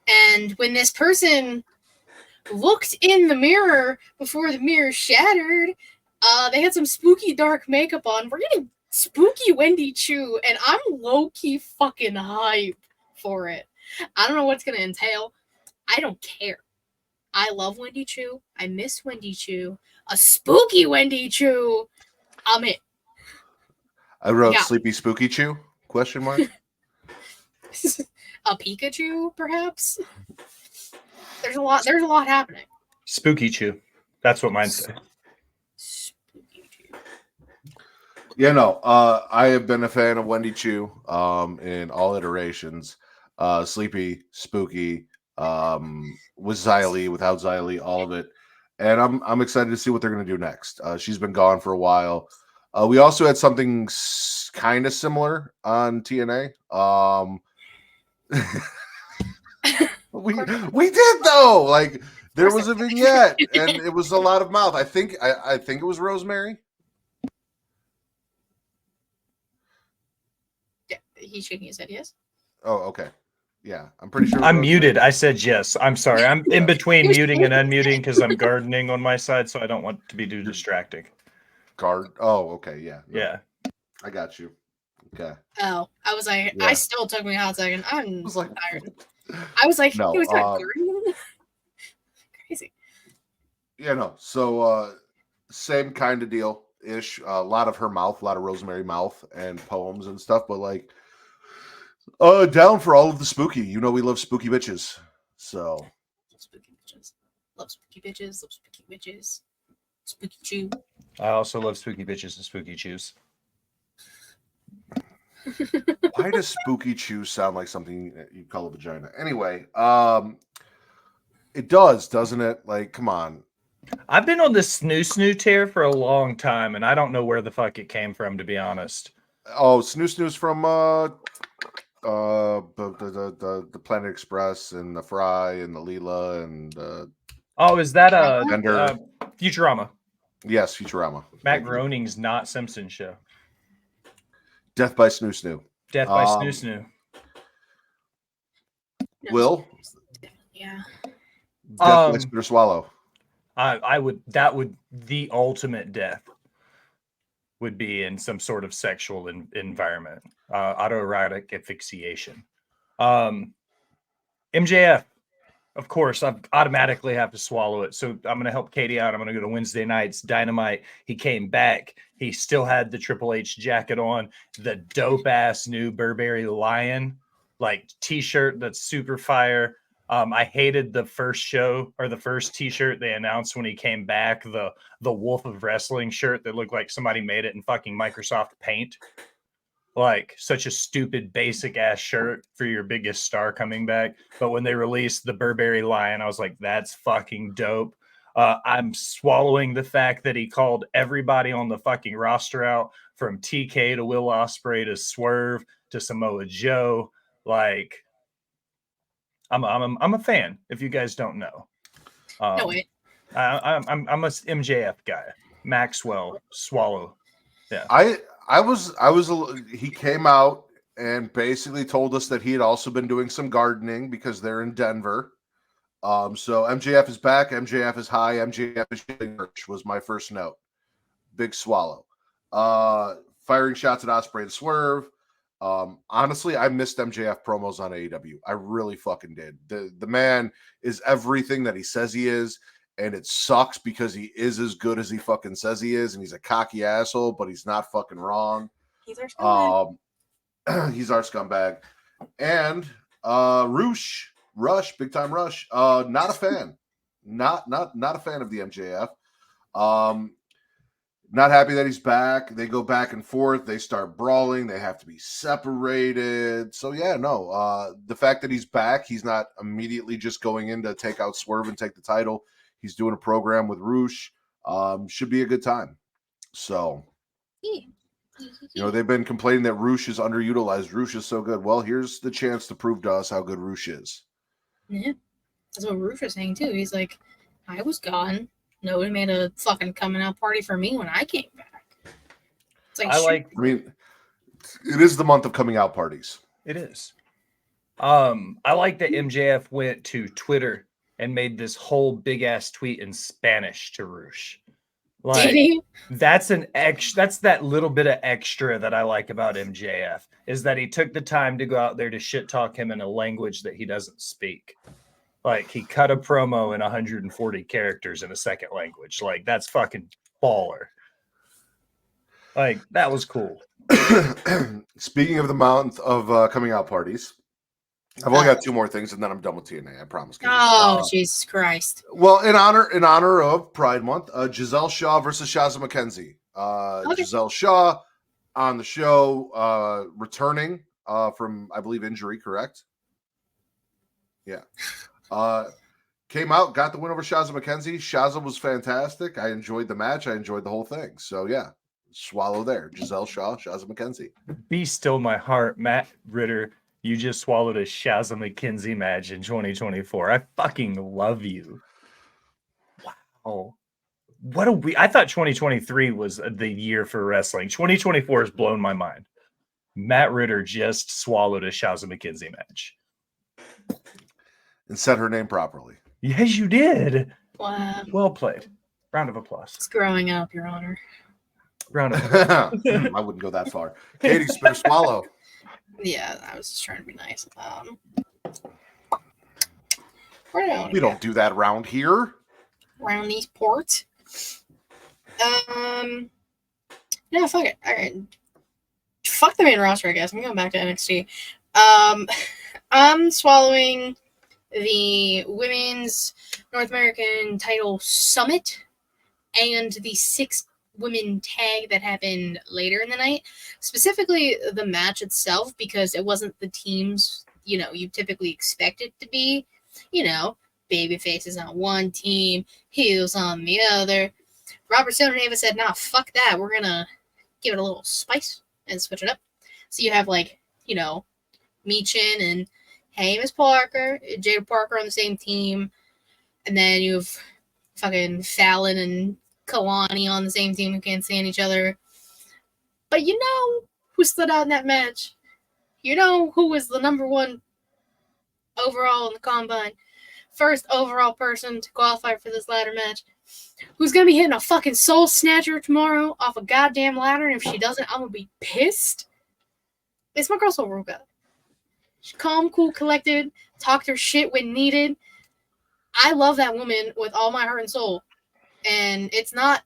And when this person looked in the mirror before the mirror shattered, they had some spooky dark makeup on. We're getting spooky Wendy Chu, and I'm low-key fucking hype for it. I don't know what it's going to entail. I don't care. I love Wendy Chu. I miss Wendy Chu. A spooky Wendy Chu. I'm it. I wrote Sleepy Spooky Chu? Question mark. A Pikachu, perhaps. There's a lot happening. Spooky Chu. That's what mine say. Spooky Chu. Yeah, no. I have been a fan of Wendy Chu in all iterations. Sleepy, spooky, with Xylee, without Xylee, all of it. And I'm excited to see what they're going to do next. She's been gone for a while. We also had something kind of similar on TNA. we did though. Like there was a vignette, and it was a lot of mouth. I think it was Rosemary. Yeah, he's shaking his head. Yes. Oh, okay. Yeah, I'm pretty sure. I'm muted. I said yes. I'm sorry. I'm in between muting and unmuting because I'm gardening on my side, so I don't want to be too distracting. Oh, okay. Yeah. No. Yeah. I got you. Okay. Oh, I was like, yeah. I still took me a hot second. I was like, tired. I was like, no, he was not gardening. Crazy. Yeah, no. So, same kind of deal ish. A lot of her mouth, a lot of Rosemary mouth and poems and stuff, but like, down for all of the spooky. We love spooky bitches. So. Spooky bitches. Love spooky bitches. Love spooky witches. Spooky Chew. I also love spooky bitches and spooky chews. Why does spooky chew sound like something you call a vagina? Anyway, it does, doesn't it? Like, come on. I've been on this snoo tear for a long time, and I don't know where the fuck it came from, to be honest. Oh, snooze from the Planet Express and the Fry and the Leela and Oh, is that Bender. Futurama? Yes, Futurama. Matt Groening's not Simpsons show. Death by Snoo. Death by Snoo. Will? Yeah. Death by Spit Swallow. I would. That would the ultimate death would be in some sort of sexual environment, autoerotic asphyxiation. MJF, of course, I automatically have to swallow it. So I'm going to help Katie out. I'm going to go to Wednesday night's Dynamite. He came back. He still had the Triple H jacket on, the dope ass new Burberry Lion like t-shirt that's super fire. I hated the first show or the first t-shirt they announced when he came back, the Wolf of Wrestling shirt that looked like somebody made it in fucking Microsoft Paint. Like such a stupid basic ass shirt for your biggest star coming back. But when they released the Burberry Lion, I was like, that's fucking dope. I'm swallowing the fact that he called everybody on the fucking roster out, from TK to Will Ospreay to Swerve to Samoa Joe. Like, I'm a fan. If you guys don't know, No wait. I'm a MJF guy. Maxwell Swallow. Yeah. He came out and basically told us that he had also been doing some gardening because they're in Denver. So MJF is back. MJF is high. MJF is shooting merch was my first note. Big swallow. Firing shots at Ospreay and Swerve. Honestly, I missed MJF promos on AEW. I really fucking did. The man is everything that he says he is, and it sucks because he is as good as he fucking says he is, and he's a cocky asshole, but he's not fucking wrong. He's our scumbag. He's our scumbag. And Rush, big time Rush. Not a fan. Not a fan of the MJF. Not happy that he's back. They go back and forth. They start brawling. They have to be separated. So yeah, no. The fact that he's back, he's not immediately just going in to take out Swerve and take the title. He's doing a program with Rush. Should be a good time. So, they've been complaining that Rush is underutilized. Rush is so good. Well, here's the chance to prove to us how good Rush is. Yeah. That's what Rush was saying too. He's like, I was gone. Nobody made a fucking coming out party for me when I came back. It's like, it is the month of coming out parties. It is. I like that MJF went to Twitter and made this whole big ass tweet in Spanish to Rush. Like, did he? That's that little bit of extra that I like about MJF, is that he took the time to go out there to shit talk him in a language that he doesn't speak. Like, he cut a promo in 140 characters in a second language. Like, that's fucking baller. Like, that was cool. Speaking of the month of coming out parties, I've only got two more things, and then I'm done with TNA. I promise. Oh, Jesus Christ! Well, in honor of Pride Month, Giselle Shaw versus Shazza McKenzie. Okay. Giselle Shaw on the show, returning from, I believe, injury. Correct? Yeah. Came out, got the win over Shazza McKenzie. Shazza was fantastic. I enjoyed the match. I enjoyed the whole thing. So yeah, swallow there. Giselle Shaw, Shazza McKenzie. Be still my heart, Matt Ritter. You just swallowed a Shazza McKenzie match in 2024. I fucking love you. Wow. I thought 2023 was the year for wrestling. 2024 has blown my mind. Matt Ritter just swallowed a Shazza McKenzie match. And said her name properly. Yes, you did. Wow. Well played. Round of applause. It's growing up, Your Honor. Round of applause. I wouldn't go that far. Katie, spit or swallow. Yeah, I was just trying to be nice. We don't do that around here. Around these ports. No, fuck it. All right. Fuck the main roster, I guess. I'm going back to NXT. I'm swallowing the Women's North American Title Summit and the 6 women tag that happened later in the night, specifically the match itself, because it wasn't the teams you typically expect it to be. Baby faces on one team, heels on the other. Robert Stone and Ava said, "Nah, fuck that. We're gonna give it a little spice and switch it up." So you have Meechin and Miss Parker, Jada Parker on the same team, and then you have fucking Fallon and Kalani on the same team who can't stand each other. But who stood out in that match? Who was the number one overall in the combine? First overall person to qualify for this ladder match. Who's going to be hitting a fucking soul snatcher tomorrow off a goddamn ladder, and if she doesn't, I'm going to be pissed. It's my girl Soul Ruka. She's calm, cool, collected, talked her shit when needed. I love that woman with all my heart and soul. And it's not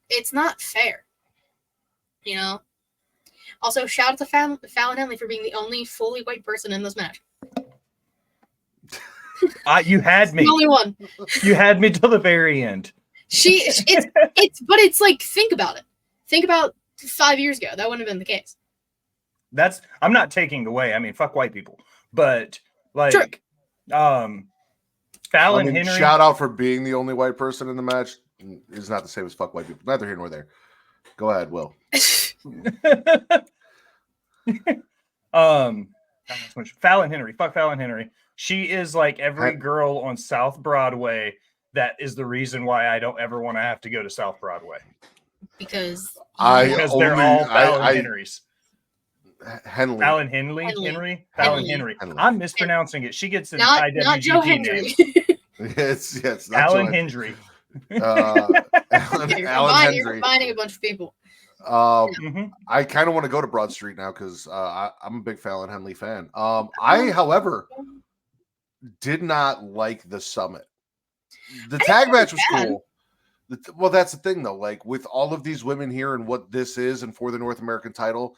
fair. Also, shout out to Fallon Henley for being the only fully white person in this match. You had me. The only one. You had me till the very end. It's like, think about it. Think about 5 years ago. That wouldn't have been the case. I'm not taking away. I mean, fuck white people. But Sure. Fallon Henry. Shout out for being the only white person in the match is not the same as fuck white people. Neither here nor there. Go ahead, Will. Fallon Henry. Fuck Fallon Henry. She is like every girl on South Broadway. That is the reason why I don't ever want to have to go to South Broadway. Because they're all Fallon Henrys. Henley. Fallon Henry. Fallon Henry. I'm mispronouncing it. She gets an not Joe IWGP Henry. name. Yes. Fallon Henry. Alan Henry. You're combining a bunch of people. I kind of want to go to Broad Street now because I'm a big Fallon Henley fan. I, however, did not like the Summit. The tag match was cool. Well, that's the thing, though. Like, with all of these women here and what this is and for the North American title,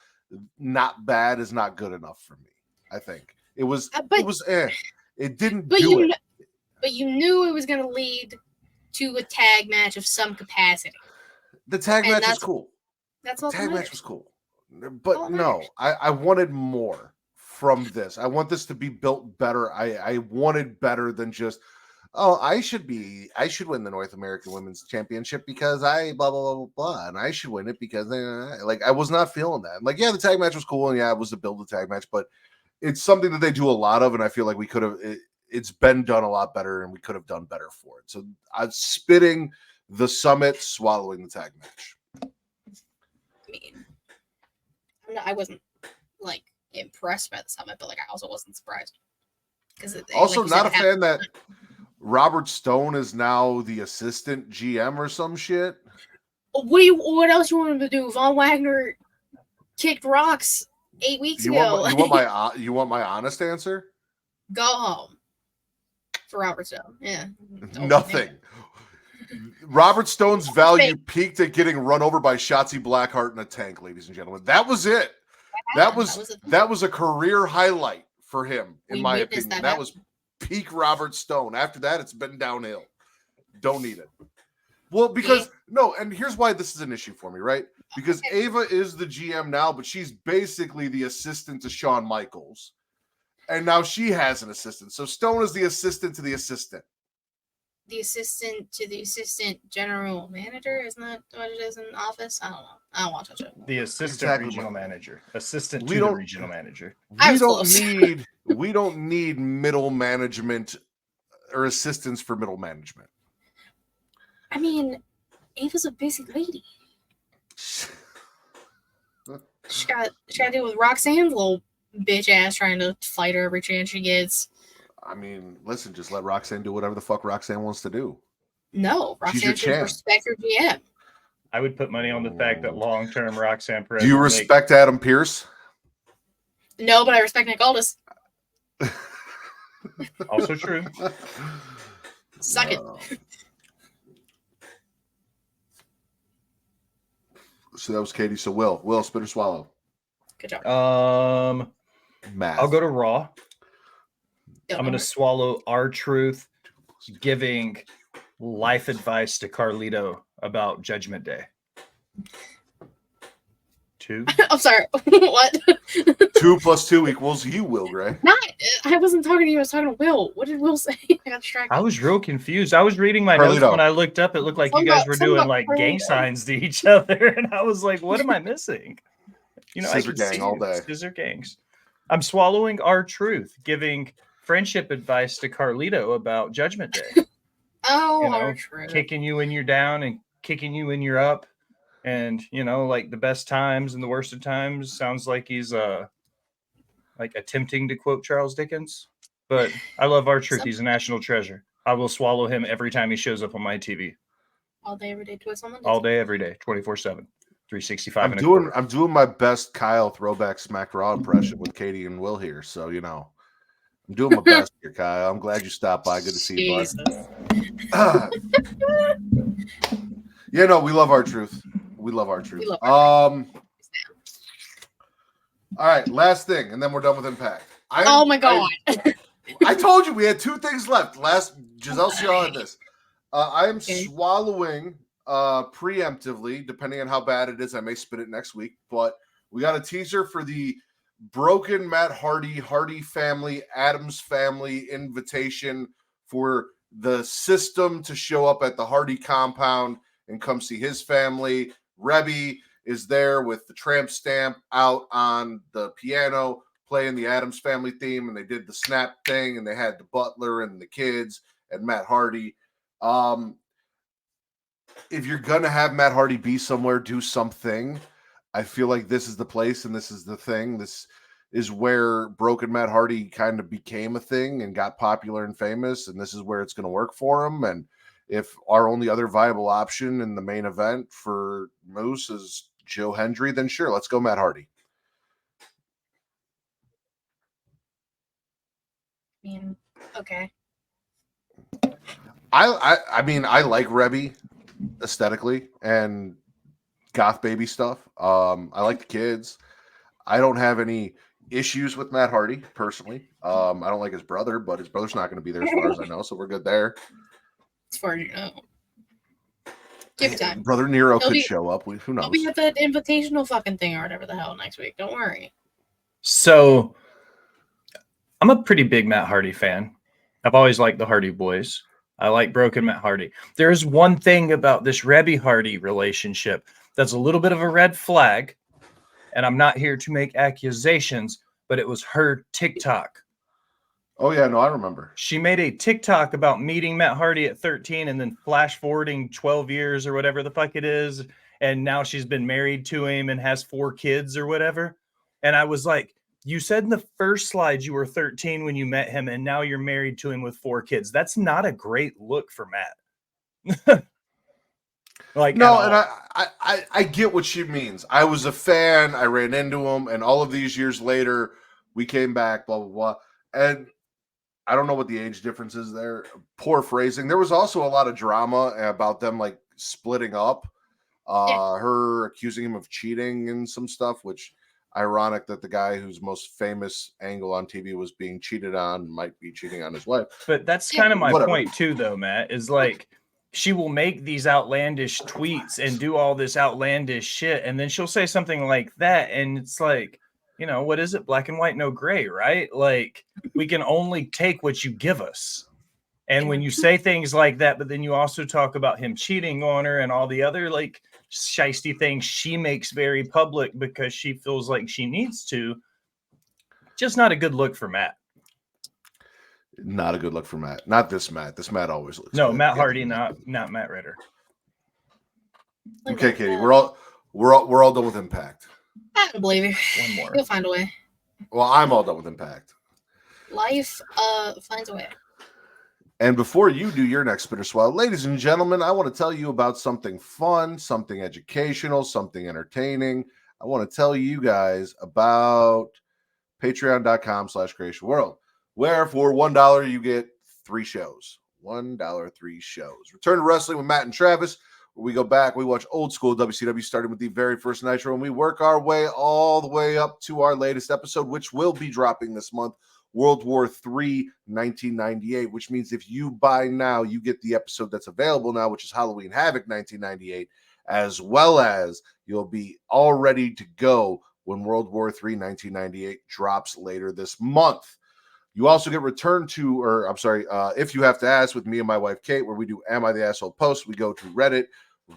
not bad is not good enough for me, I think. It was It didn't do it. But you knew it was going to lead to a tag match of some capacity. The tag match was cool. That's all. The tag match was cool. But no, I wanted more from this. I want this to be built better. I wanted better than just, I should win the North American Women's Championship because I blah blah blah blah, and I should win it because I was not feeling that. Like, yeah, the tag match was cool, and yeah, it was a build the tag match, but it's something that they do a lot of, and I feel like we could have. It's been done a lot better, and we could have done better for it. So I'm spitting the Summit, swallowing the tag match. I mean, I wasn't like impressed by the Summit, but like I also wasn't surprised. Also, not a fan that Robert Stone is now the assistant GM or some shit. What else you want him to do? Von Wagner kicked rocks 8 weeks ago. You want my honest answer? Go home for Robert Stone. Yeah, nothing. Robert Stone's value peaked at getting run over by Shotzi Blackheart in a tank, ladies and gentlemen. That was it. That was a career highlight for him, in my opinion. That was peak Robert Stone. After that, it's been downhill. Don't need it. Well, because and here's why this is an issue for me, right? Because Ava is the GM now, but she's basically the assistant to Shawn Michaels. And now she has an assistant. So Stone is the assistant to the assistant. The assistant to the assistant general manager, isn't that what it is in the office? I don't know. I don't want to touch it. The assistant regional manager. Assistant to the regional manager. We don't need middle management or assistants for middle management. I mean, Ava's a busy lady. She got to deal with Roxanne's little bitch ass trying to fight her every chance she gets. I mean, listen, just let Roxanne do whatever the fuck Roxanne wants to do. No, Roxanne should respect her GM. I would put money on the fact that long-term Roxanne Perez. Do you respect Adam Pearce? No, but I respect Nick Aldis. Also true. Suck it. So that was Katie. So Will, spit or swallow? Good job. Math. I'll go to Raw. I'm going to swallow R-Truth giving life advice to Carlito about Judgment Day. 2. I'm sorry. What? 2 + 2 = you, Will Gray. Not. I wasn't talking to you. I was talking to Will. What did Will say? I got distracted. I was real confused. I was reading my Carlito. notes when I looked up. It looked like you guys were doing like gang Carlito. signs to each other, and I was like, "What am I missing?" You know, Scissor I can gang see all it. day. Scissor gangs. I'm swallowing our truth, giving friendship advice to Carlito about Judgment Day. Oh, You know, our truth. kicking you when you're down and kicking you when you're up, and you know, like the best times and the worst of times. Sounds like he's like attempting to quote Charles Dickens. But I love our truth. He's a national treasure. I will swallow him every time he shows up on my TV. All day, every day, twice on Monday. All day, every day, 24/7, 365. I'm doing my best Kyle throwback Smack Raw impression with Katie and Will here. So you know, I'm doing my best here, Kyle. I'm glad you stopped by. Good to see you, bud. Yeah, no, we love our truth. We love our truth. All right, last thing, and then we're done with Impact. Oh my god! I told you we had 2 things left. Last Giselle Ciara had this. I am swallowing preemptively, depending on how bad it is. I may spit it next week, but we got a teaser for the Broken Matt Hardy family, Adams family invitation for the system to show up at the Hardy compound and come see his family. Rebby is there with the tramp stamp out on the piano playing the Adams family theme, and they did the snap thing, and they had the butler and the kids and Matt Hardy. If you're gonna have Matt Hardy be somewhere, do something. I feel like this is the place and this is the thing. This is where Broken Matt Hardy kind of became a thing and got popular and famous, and this is where it's going to work for him. And if our only other viable option in the main event for Moose is Joe Hendry, then sure, let's go Matt Hardy. Okay. I mean, I like Rebby aesthetically and goth baby stuff. I like the kids. I don't have any issues with Matt Hardy personally. I don't like his brother, but his brother's not going to be there as far as I know, so we're good there. As far as you know. Give it time. Brother Nero could show up. Who knows? I'll be at that invitational fucking thing or whatever the hell next week. Don't worry. So I'm a pretty big Matt Hardy fan. I've always liked the Hardy Boys. I like Broken Matt Hardy. There's one thing about this Rebby Hardy relationship that's a little bit of a red flag, and I'm not here to make accusations, but it was her TikTok. Oh, yeah, no, I remember. She made a TikTok about meeting Matt Hardy at 13 and then flash forwarding 12 years or whatever the fuck it is, and now she's been married to him and has 4 kids or whatever. And I was like, you said in the first slide you were 13 when you met him, and now you're married to him with 4 kids. That's not a great look for Matt. Like, no, and I get what she means. I was a fan. I ran into him, and all of these years later, we came back, blah, blah, blah. And I don't know what the age difference is there. Poor phrasing. There was also a lot of drama about them, like, splitting up. Her accusing him of cheating and some stuff, which... ironic that the guy whose most famous angle on TV was being cheated on might be cheating on his wife. But that's kind of my point too, though, Matt, is like she will make these outlandish tweets and do all this outlandish shit, and then she'll say something like that, and it's like, you know, what is it? Black and white, no gray, right? Like, we can only take what you give us. And when you say things like that, but then you also talk about him cheating on her and all the other like shiesty things she makes very public because she feels like she needs to, just not a good look for Matt. Not a good look for Matt. Not this Matt. This Matt always looks no good. Matt Hardy, not Matt Ritter. Okay, Katie, we're all done with Impact. I don't believe you. One more. You'll find a way. Well, I'm all done with Impact. Life finds a way. And before you do your next Spitter Swallow, ladies and gentlemen, I want to tell you about something fun, something educational, something entertaining. I want to tell you guys about patreon.com/creationworld, where for $1 you get 3 shows. $1, 3 shows. Return to Wrestling with Matt and Travis, where we go back, we watch old school WCW, starting with the very first Nitro, and we work our way all the way up to our latest episode, which will be dropping this month, World War III 1998, which means if you buy now, you get the episode that's available now, which is Halloween Havoc 1998, as well as you'll be all ready to go when World War III 1998 drops later this month. You also get If You Have to Ask with me and my wife, Kate, where we do Am I the Asshole posts. We go to Reddit,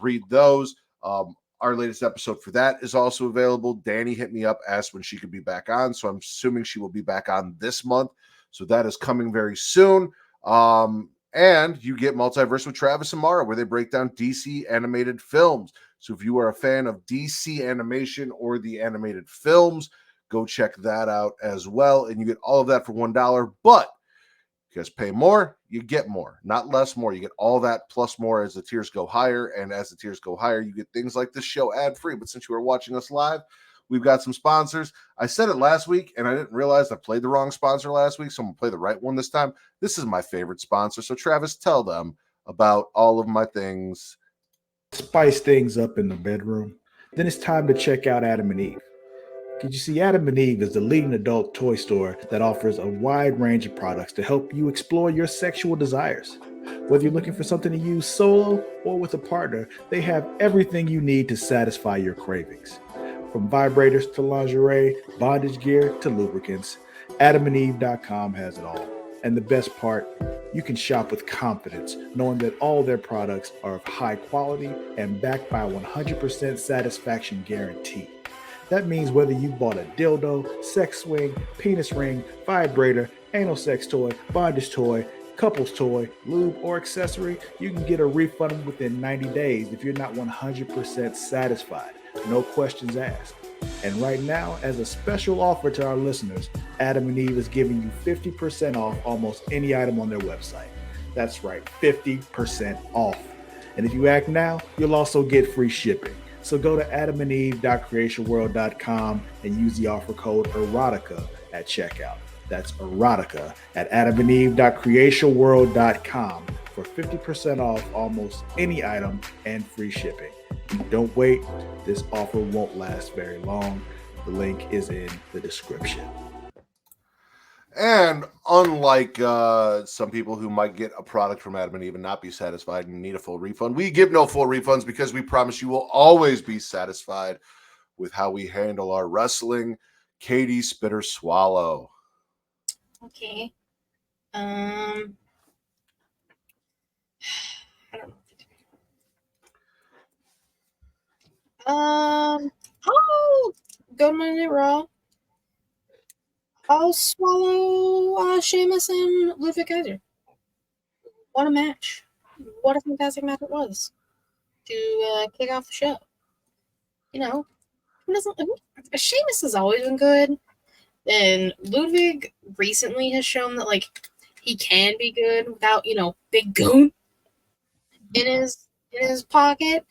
read those. Our latest episode for that is also available. Danny hit me up, asked when she could be back on, so I'm assuming she will be back on this month. So that is coming very soon. And you get Multiverse with Travis and Mara, where they break down DC animated films. So if you are a fan of DC animation or the animated films, go check that out as well. And you get all of that for $1. But if you guys pay more, you get more. Not less, more. You get all that plus more as the tiers go higher. And as the tiers go higher, you get things like this show ad-free. But since you are watching us live, we've got some sponsors. I said it last week, and I didn't realize I played the wrong sponsor last week, so I'm going to play the right one this time. This is my favorite sponsor. So, Travis, tell them about all of my things. Spice things up in the bedroom. Then it's time to check out Adam and Eve. Did you see Adam and Eve is the leading adult toy store that offers a wide range of products to help you explore your sexual desires. Whether you're looking for something to use solo or with a partner, they have everything you need to satisfy your cravings. From vibrators to lingerie, bondage gear to lubricants, AdamandEve.com has it all. And the best part, you can shop with confidence, knowing that all their products are of high quality and backed by a 100% satisfaction guarantee. That means whether you bought a dildo, sex swing, penis ring, vibrator, anal sex toy, bondage toy, couples toy, lube, or accessory, you can get a refund within 90 days if you're not 100% satisfied. No questions asked. And right now, as a special offer to our listeners, Adam and Eve is giving you 50% off almost any item on their website. That's right, 50% off. And if you act now, you'll also get free shipping. So go to adamandeve.creationworld.com and use the offer code EROTICA at checkout. That's erotica at adamandeve.creationworld.com for 50% off almost any item and free shipping. Don't wait. This offer won't last very long. The link is in the description. And unlike some people who might get a product from Adam and Eve and not be satisfied and need a full refund, we give no full refunds because we promise you will always be satisfied with how we handle our wrestling. Katie Spitter Swallow. Okay. I don't know. I'll go to Monday Night Raw. I'll swallow Sheamus and Ludwig Kaiser. What a match. What a fantastic match it was to kick off the show. You know, Sheamus has always been good. And Ludwig recently has shown that, like, he can be good without, big goon in his pocket.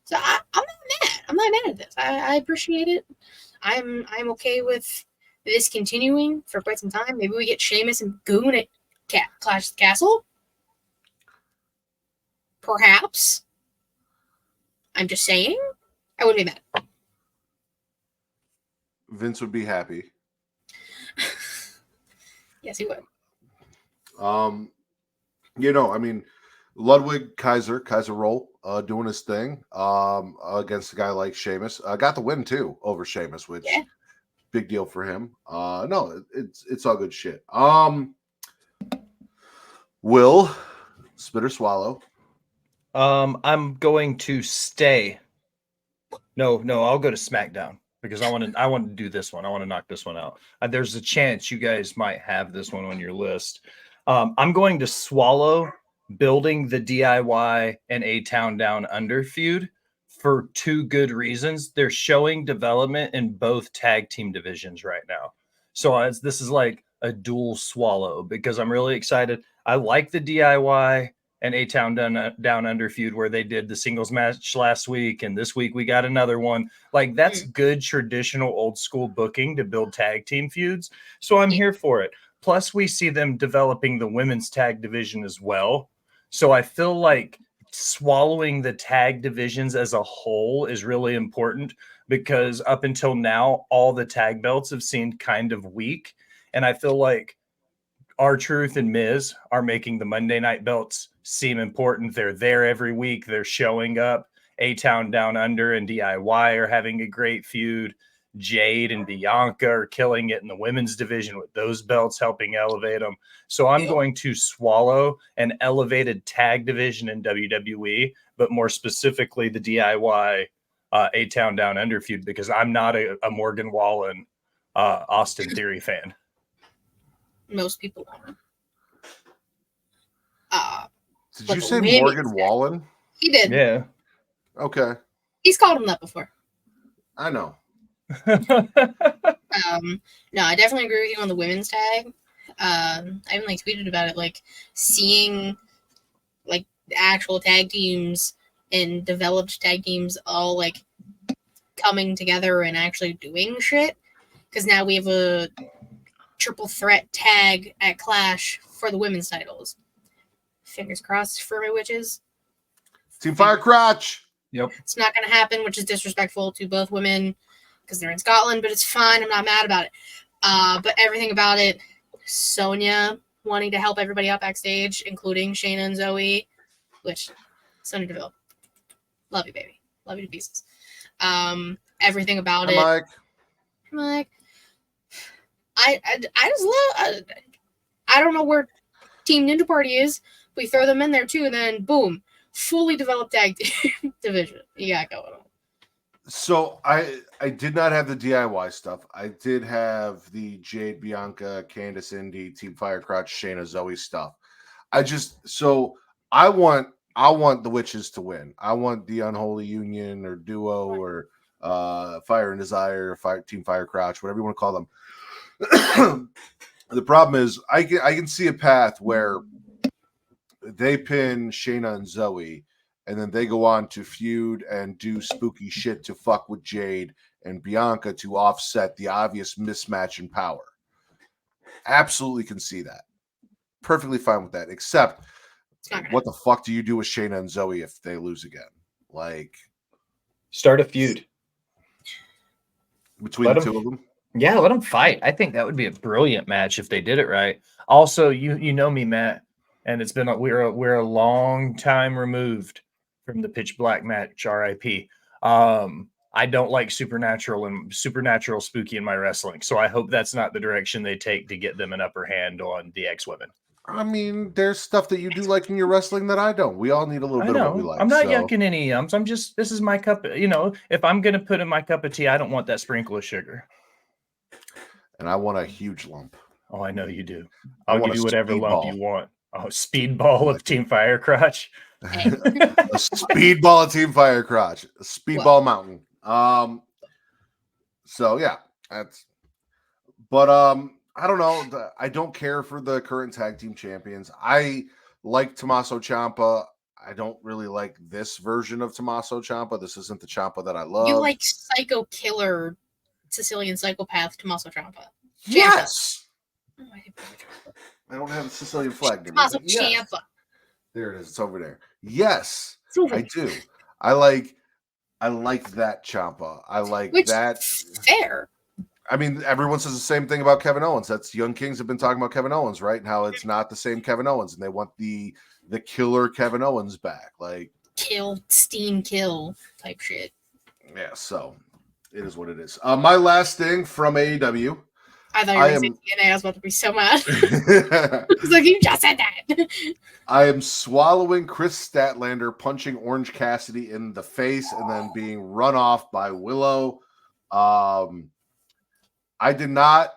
So I'm not mad. I'm not mad at this. I appreciate it. I'm okay with this continuing for quite some time. Maybe we get Sheamus and Goon at Clash of the Castle. Perhaps. I'm just saying. I wouldn't be mad. Vince would be happy. Yes, he would. Ludwig Kaiser roll, doing his thing against a guy like Sheamus. Got the win too over Sheamus, which big deal for him. No, it's all good shit. Will Spitter Swallow. I'm going to stay. No, I'll go to SmackDown because I want to do this one. I want to knock this one out. There's a chance you guys might have this one on your list. I'm going to swallow building the DIY and A-Town Down Under feud for two good reasons. They're showing development in both tag team divisions right now. So this is like a dual swallow because I'm really excited. I like the DIY and A-Town Down Under feud where they did the singles match last week, and this week we got another one. Like, that's good traditional old school booking to build tag team feuds. So I'm here for it. Plus, we see them developing the women's tag division as well. So I feel like swallowing the tag divisions as a whole is really important because up until now, all the tag belts have seemed kind of weak. And I feel like R-Truth and Miz are making the Monday night belts seem important. They're there every week. They're showing up. A-Town Down Under and DIY are having a great feud. Jade and Bianca are killing it in the women's division with those belts helping elevate them. So I'm going to swallow an elevated tag division in WWE, but more specifically the DIY A-Town Down Under feud, because I'm not a Morgan Wallen Austin Theory fan. Most people are. Did but you the say women's Morgan tag- Wallen? He did. Yeah. Okay, He's called him that before. I know. No, I definitely agree with you on the women's tag. I even like tweeted about it, like seeing like the actual tag teams and developed tag teams all like coming together and actually doing shit. Because now we have a triple threat tag at Clash for the women's titles. Fingers crossed for my witches. Team Fire Crotch. Yep. It's not going to happen, which is disrespectful to both women because they're in Scotland, but it's fine. I'm not mad about it. But everything about it, Sonya wanting to help everybody out backstage, including Shayna and Zoe, which Sonya Deville, love you, baby. Love you to pieces. Everything about it. Mike. Like, I just love. I don't know where Team Ninja Party is. We throw them in there too, and then boom, fully developed tag division. You got going on. So I did not have the DIY stuff. I did have the Jade, Bianca, Candice, Indy, Team Fire Crotch, Shayna, Zoe stuff. I want the witches to win. I want the Unholy Union or Duo or Fire and Desire, Team Fire Crotch, whatever you want to call them. The problem is I can see a path where they pin Shayna and Zoe, and then they go on to feud and do spooky shit to fuck with Jade and Bianca to offset the obvious mismatch in power. Absolutely can see that. Perfectly fine with that, except what the fuck do you do with Shayna and Zoe if they lose again? Like, start a feud between the two of them? Yeah, let them fight. I think that would be a brilliant match if they did it right. Also, you know me, Matt, and it's been we're a long time removed from the Pitch Black match. RIP. I don't like supernatural spooky in my wrestling, so I hope that's not the direction they take to get them an upper hand on the X-Women. I mean, there's stuff that you do like in your wrestling that I don't. We all need a little bit of what we like. I'm not yucking any yums. I'm just, this is my cup. If I'm going to put in my cup of tea, I don't want that sprinkle of sugar. And I want a huge lump. Oh, I know you do. I'll give you whatever lump ball. you want. Oh, speedball of Team Fire Crotch. A speedball of Team Fire Crotch. A speedball mountain. So yeah, but I don't know. I don't care for the current tag team champions. I like Tommaso Ciampa. I don't really like this version of Tommaso Ciampa. This isn't the Ciampa that I love. You like psycho killer, Sicilian psychopath Tommaso Ciampa. Yes. I don't have a Sicilian flag. Tommaso Ciampa. Yes. There it is. It's over there. Yes, over I do. I like that Ciampa. I like that. Fair. I mean, everyone says the same thing about Kevin Owens. That's Young Kings have been talking about Kevin Owens, right? And how it's not the same Kevin Owens, and they want the killer Kevin Owens back, like steam kill type shit. Yeah, so it is what it is. My last thing from AEW. I thought you were going to say TNA. I was about to be so mad. I was like, you just said that. I am swallowing Chris Statlander punching Orange Cassidy in the face and then being run off by Willow. I did not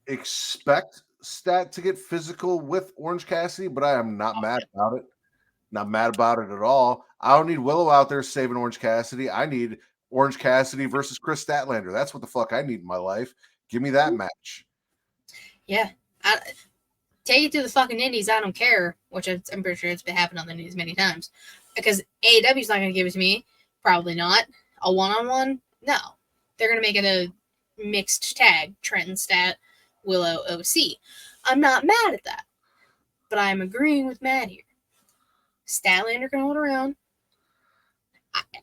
expect Stat to get physical with Orange Cassidy, but I am not mad about it. Not mad about it at all. I don't need Willow out there saving Orange Cassidy. I need Orange Cassidy versus Chris Statlander. That's what the fuck I need in my life. Give me that match. Yeah. Take it to the fucking indies. I don't care, which I'm pretty sure it's been happening on the news many times. Because AEW's not going to give it to me. Probably not. A one-on-one? No. They're going to make it a mixed tag. Trenton, Stat, Willow, OC. I'm not mad at that. But I'm agreeing with Matt here. Statlander can hold around.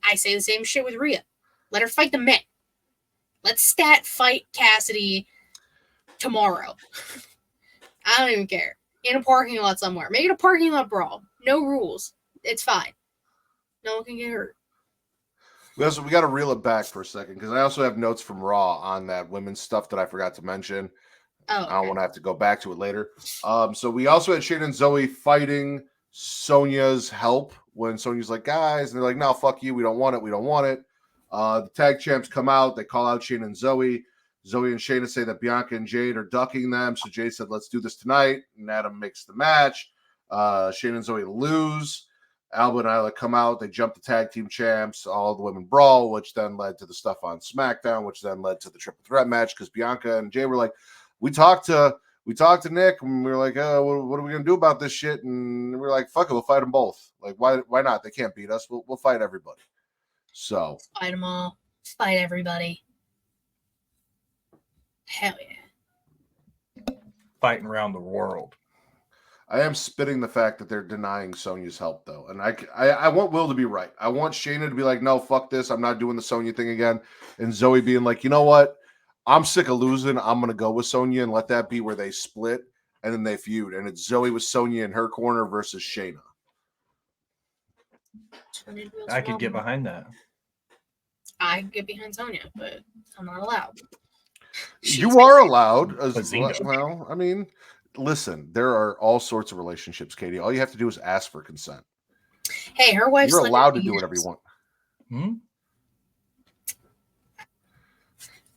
I say the same shit with Rhea. Let her fight the men. Let Stat fight Cassidy tomorrow. I don't even care. In a parking lot somewhere. Make it a parking lot brawl. No rules. It's fine. No one can get hurt. We got to reel it back for a second because I also have notes from Raw on that women's stuff that I forgot to mention. Oh, I don't want to have to go back to it later. So we also had Shane and Zoe fighting Sonya's help when Sonya's like, guys, and they're like, no, fuck you. We don't want it. We don't want it. The tag champs come out. They call out Shane and Zoe. Zoe and Shayna say that Bianca and Jade are ducking them. So Jade said, let's do this tonight. And Adam makes the match. Shane and Zoe lose. Alba and Isla come out. They jump the tag team champs. All the women brawl, which then led to the stuff on SmackDown, which then led to the triple threat match because Bianca and Jay were like, we talked to Nick, and we were like, oh, what are we gonna do about this shit? And we were like, fuck it, we'll fight them both. Like, why not? They can't beat us. We'll fight everybody. So fight them all. Fight everybody. Hell yeah. Fighting around the world. I am spitting the fact that they're denying Sonya's help, though. And I want Will to be right. I want Shayna to be like, no, fuck this. I'm not doing the Sonya thing again. And Zoe being like, you know what? I'm sick of losing. I'm going to go with Sonya and let that be where they split and then they feud. And it's Zoe with Sonya in her corner versus Shayna. I could get behind that. I could get behind Sonya, but I'm not allowed. You are allowed. Bazinga. Well, I mean, listen, there are all sorts of relationships, Katie. All you have to do is ask for consent. Hey, her wife's You're allowed to do whatever you want. Hmm?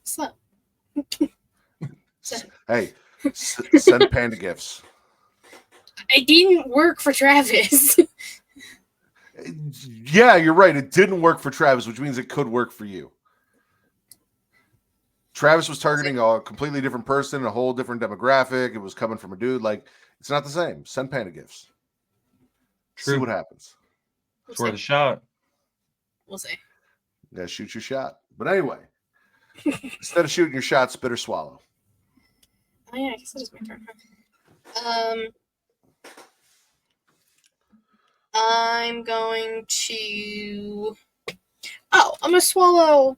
So, Hey, send Panda gifts. I didn't work for Travis. Yeah, you're right. It didn't work for Travis, which means it could work for you. Travis was targeting a completely different person, a whole different demographic. It was coming from a dude. Like, it's not the same. Send Panda gifts. True. See what happens. It's worth a shot. We'll see. You gotta shoot your shot. But anyway, instead of shooting your shot, spit or swallow. Oh yeah, I guess it is my turn. I'm going to. Oh, I'm gonna swallow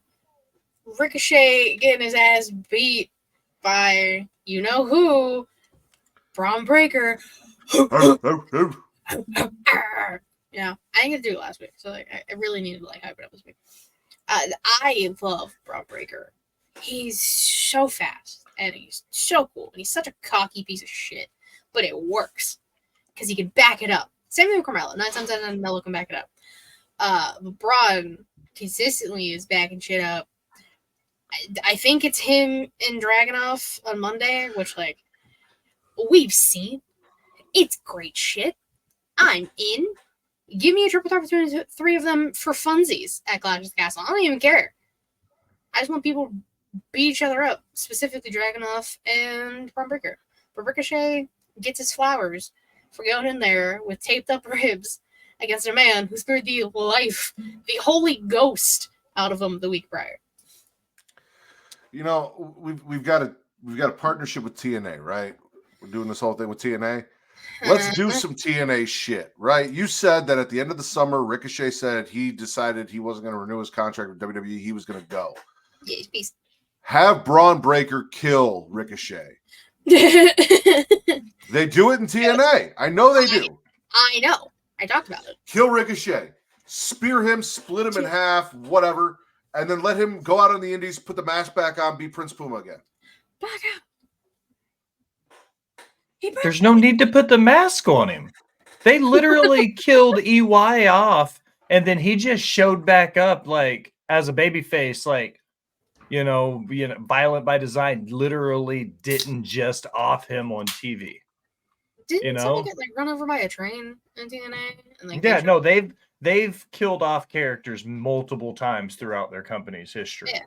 Ricochet getting his ass beat by you know who, Braun Breaker. Yeah, I didn't get to do it last week, so like, I really needed to like hype it up this week. I love Braun Breaker. He's so fast and he's so cool and he's such a cocky piece of shit, but it works because he can back it up. Same thing with Carmella. 9 times out of 10, Melo can back it up. But Braun consistently is backing shit up. I think it's him and Dragunov on Monday, which like we've seen. It's great shit. I'm in. Give me a triple threat between 3 of them for funsies at Clash of the Castle. I don't even care. I just want people to beat each other up, specifically Dragunov and Braun Breaker. But Ricochet gets his flowers for going in there with taped up ribs against a man who spared the holy ghost out of him the week prior. You know, we've got a partnership with TNA, right? We're doing this whole thing with TNA. Let's do some TNA shit, right? You said that at the end of the summer, Ricochet said he decided he wasn't going to renew his contract with WWE. He was going to go. Yeah, peace. Have Braun Breaker kill Ricochet. They do it in TNA. I know they do. I know. I talked about it. Kill Ricochet. Spear him, split him in half, whatever, and then let him go out on the indies, put the mask back on, be Prince Puma again. Back out. There's no need to put the mask on him. They literally killed EY off, and then he just showed back up like as a babyface, like you know, violent by design. Literally didn't just off him on TV. Didn't someone get like run over by a train in TNA? And, like, yeah, no, they've killed off characters multiple times throughout their company's history. Yeah.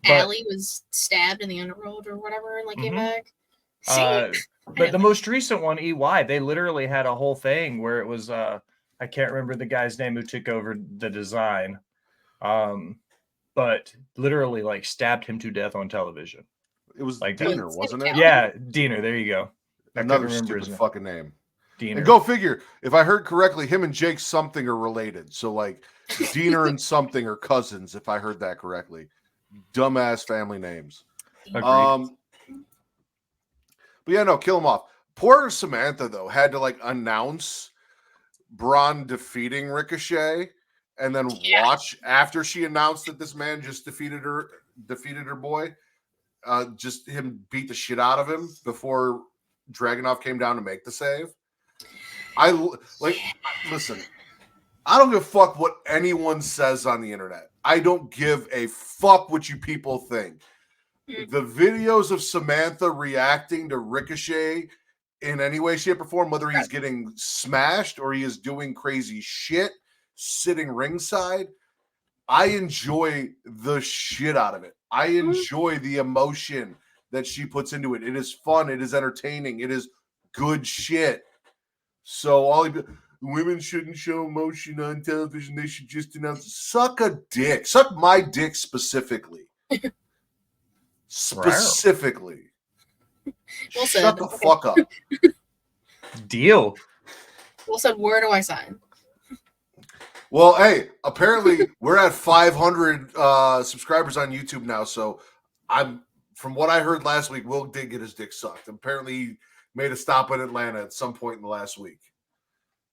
But, Allie was stabbed in the underworld or whatever, and like came back. But the most recent one, EY, they literally had a whole thing where it was I can't remember the guy's name who took over the design, but literally like stabbed him to death on television. It was like Diener, wasn't it? Yeah, Diener. There you go. Another stupid fucking name. Diener. And go figure. If I heard correctly, him and Jake something are related. So like Diener and something are cousins. If I heard that correctly, dumbass family names. Agreed. But yeah, no, kill him off. Poor Samantha though had to like announce Braun defeating Ricochet, and then watch after she announced that this man just defeated her boy, just him beat the shit out of him before Dragunov came down to make the save. Listen, I don't give a fuck what anyone says on the internet. I don't give a fuck what you people think. The videos of Samantha reacting to Ricochet in any way, shape, or form, whether he's getting smashed or he is doing crazy shit, sitting ringside, I enjoy the shit out of it. I enjoy the emotion that she puts into it. It is fun. It is entertaining. It is good shit. So women shouldn't show emotion on television. They should just announce. Suck a dick. Suck my dick specifically. Specifically. Well Shut said. the fuck up. Deal. Well said. Where do I sign? Well, hey, apparently we're at 500 subscribers on YouTube now. So from what I heard last week, Will did get his dick sucked. Apparently he made a stop in Atlanta at some point in the last week.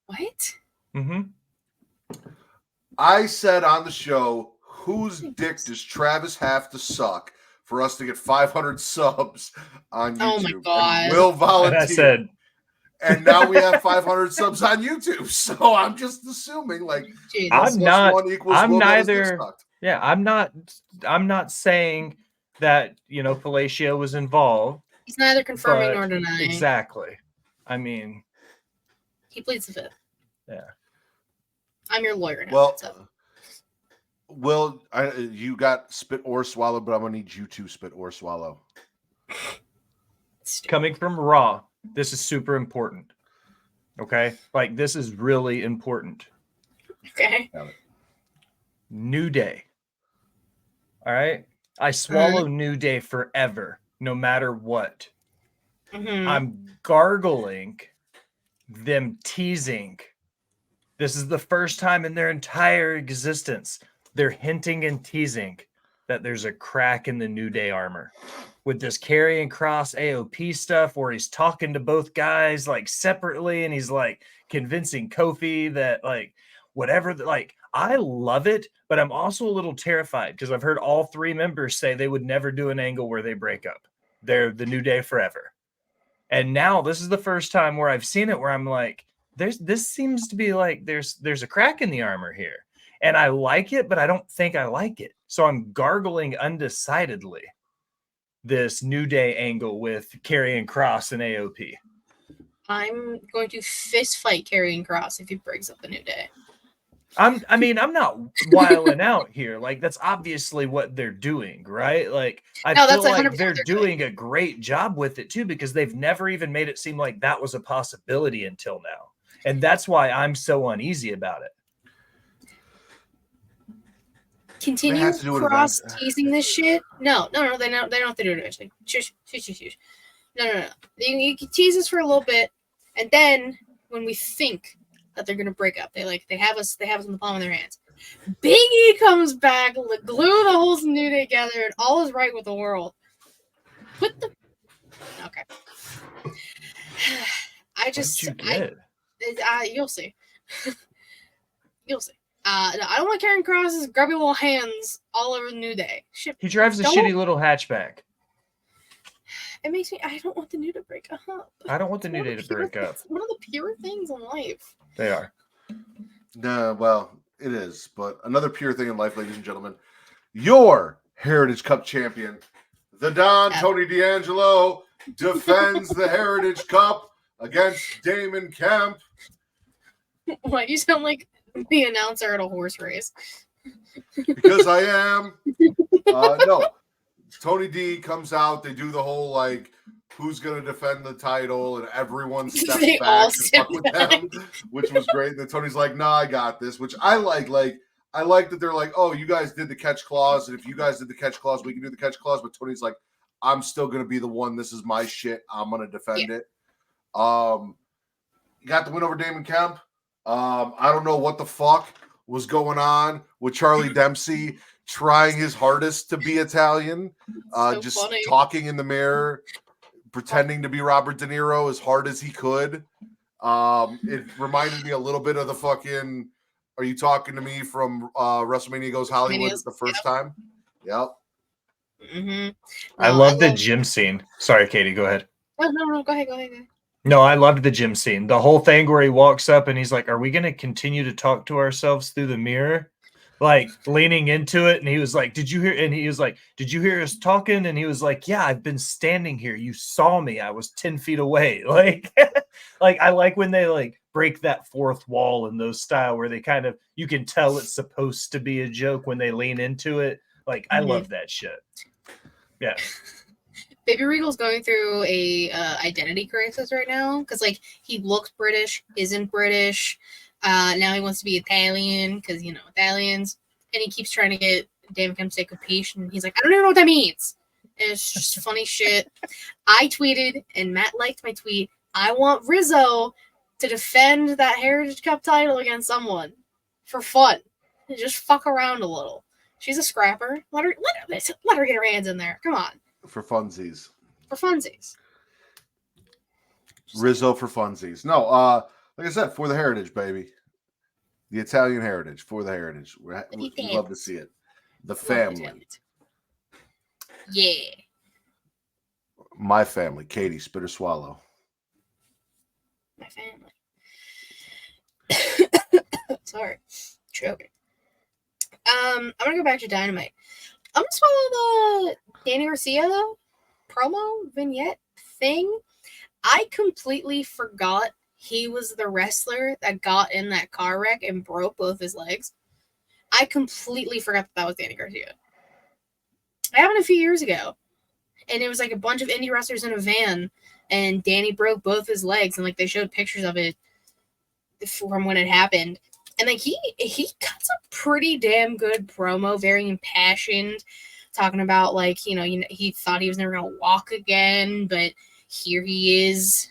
What? Mm-hmm. I said on the show, whose dick does Travis have to suck for us to get 500 subs on YouTube? Oh my God. And Will volunteered. And I said, and now we have 500 subs on YouTube. So I'm just assuming, like, Jesus. I'm not. I'm neither. Sucked. Yeah, I'm not saying that fellatio was involved. He's neither confirming but nor denying. Exactly. I mean, he pleads the fifth. Yeah. I'm your lawyer now. Well, so. Will, you got spit or swallow, but I'm gonna need you to spit or swallow. Coming from Raw, this is super important. Okay, like this is really important. Okay. New Day. All right, I swallow New Day forever, no matter what. Mm-hmm. I'm gargling them teasing. This is the first time in their entire existence they're hinting and teasing that there's a crack in the New Day armor with this Karrion Kross AOP stuff where he's talking to both guys like separately and he's like convincing Kofi that like whatever, like I love it, but I'm also a little terrified because I've heard all three members say they would never do an angle where they break up. They're the New Day forever. And now this is the first time where I've seen it where I'm like, this seems to be like there's a crack in the armor here. And I like it, but I don't think I like it. So I'm gargling undecidedly this New Day angle with Karrion Kross and AOP. I'm going to fist fight Karrion Kross if he breaks up the New Day. I'm not wiling out here. Like that's obviously what they're doing, right? Like I feel like they're doing a great job with it too, because they've never even made it seem like that was a possibility until now. And that's why I'm so uneasy about it. Continue Cross teasing this shit? No, they don't have to do it eventually. Shush. No. You can tease us for a little bit, and then when we think that they're gonna break up, they have us in the palm of their hands. Big E comes back, glue the whole New Day together, and all is right with the world. Okay. You'll see. You'll see. No, I don't want Karrion Kross's grubby little hands all over the New Day. Shit, he drives a shitty little hatchback. It makes me. I don't want the New Day to break up. I don't want the New Day to break up. One of the pure things in life. They are. No, well, it is. But another pure thing in life, ladies and gentlemen, your Heritage Cup champion, the Don Tony D'Angelo, defends the Heritage Cup against Damon Kemp. Why do you sound like the announcer at a horse race? Because I am. No. Tony D comes out. They do the whole, like, who's going to defend the title, and everyone steps back to fuck with them, which was great. And then Tony's like, nah, I got this, which I like. Like, I like that they're like, oh, you guys did the catch clause, and if you guys did the catch clause, we can do the catch clause. But Tony's like, I'm still going to be the one. This is my shit. I'm going to defend it. You got the win over Damon Kemp. I don't know what the fuck was going on with Charlie Dempsey trying his hardest to be Italian, just funny. Talking in the mirror, pretending to be Robert De Niro as hard as he could. It reminded me a little bit of the fucking Are you talking to me from WrestleMania Goes Hollywood the first time? Yep. Mm-hmm. I love the gym scene. Sorry, Katie, go ahead. No, go ahead. No, I loved the gym scene. The whole thing where he walks up and he's like, "Are we going to continue to talk to ourselves through the mirror?" Like leaning into it, and he was like, "Did you hear?" And he was like, "Did you hear us talking?" And he was like, "Yeah, I've been standing here. You saw me. I was 10 feet away." Like, like I like when they like break that fourth wall in those style where they kind of you can tell it's supposed to be a joke when they lean into it. Like, I love that shit. Yeah. Baby Regal's going through a identity crisis right now because like he looks British, isn't British. Now he wants to be Italian because Italians, and he keeps trying to get David Kemp to say capiche, and he's like, I don't even know what that means. And it's just funny shit. I tweeted, and Matt liked my tweet. I want Rizzo to defend that Heritage Cup title against someone for fun, and just fuck around a little. She's a scrapper. Let her get her hands in there. Come on. For funsies. For funsies. Rizzo for funsies. No, like I said, for the heritage, baby. The Italian heritage, for the heritage. We love to see it. The family. Yeah. My family. Katie, spit or swallow. My family. Sorry. Choking. I'm gonna go back to Dynamite. I'm gonna swallow the Danny Garcia promo vignette thing. I completely forgot he was the wrestler that got in that car wreck and broke both his legs. I completely forgot that was Danny Garcia. It happened a few years ago. And it was like a bunch of indie wrestlers in a van, and Danny broke both his legs, and like they showed pictures of it from when it happened. And like he cuts a pretty damn good promo, very impassioned, talking about like, he thought he was never gonna walk again, but here he is,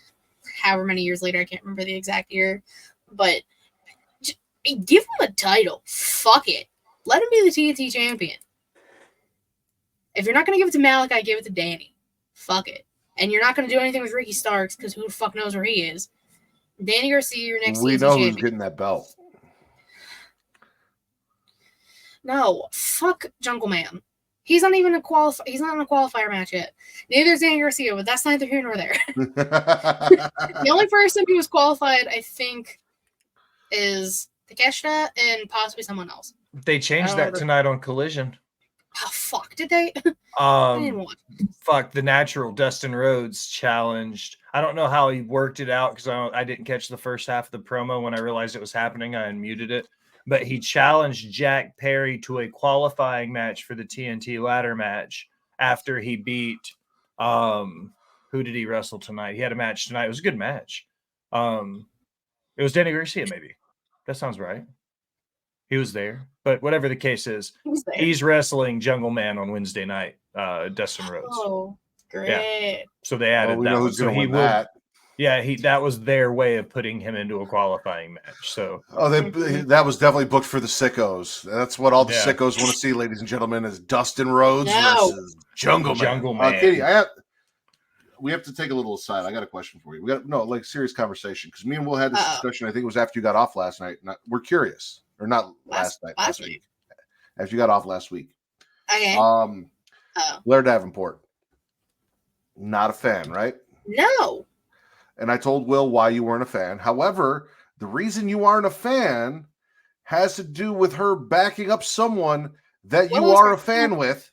however many years later, I can't remember the exact year. But give him a title. Fuck it. Let him be the TNT champion. If you're not gonna give it to Malachi, give it to Danny. Fuck it. And you're not gonna do anything with Ricky Starks because who the fuck knows where he is. Danny Garcia, your next TNT champion. We know who's getting that belt. No, fuck Jungle Man. He's not even he's not in a qualifier match yet. Neither is Danny Garcia, but that's neither here nor there. The only person who was qualified, I think, is Takeshita and possibly someone else. They changed that tonight on Collision. Oh fuck! Did they? I didn't watch. Fuck, the Natural Dustin Rhodes challenged. I don't know how he worked it out because I didn't catch the first half of the promo. When I realized it was happening, I unmuted it. But he challenged Jack Perry to a qualifying match for the TNT ladder match after he beat who did he wrestle tonight? He had a match tonight. It was a good match. It was Danny Garcia, maybe. That sounds right. He was there. But whatever the case is, he's wrestling Jungle Man on Wednesday night, Dustin Rhodes. Oh, great. Yeah. So they added we that. Know who's going to win that. Yeah, that was their way of putting him into a qualifying match. So that was definitely booked for the sickos. That's what all the sickos want to see, ladies and gentlemen, is Dustin Rhodes versus Jungle Man. Katie, we have to take a little aside. I got a question for you. We got serious conversation because me and Will had this discussion. I think it was after you got off last night. We're curious, or not last week. After you got off last week. Okay. Blair Davenport, not a fan, right? No. And I told Will why you weren't a fan. However, the reason you aren't a fan has to do with her backing up someone that you are a fan with.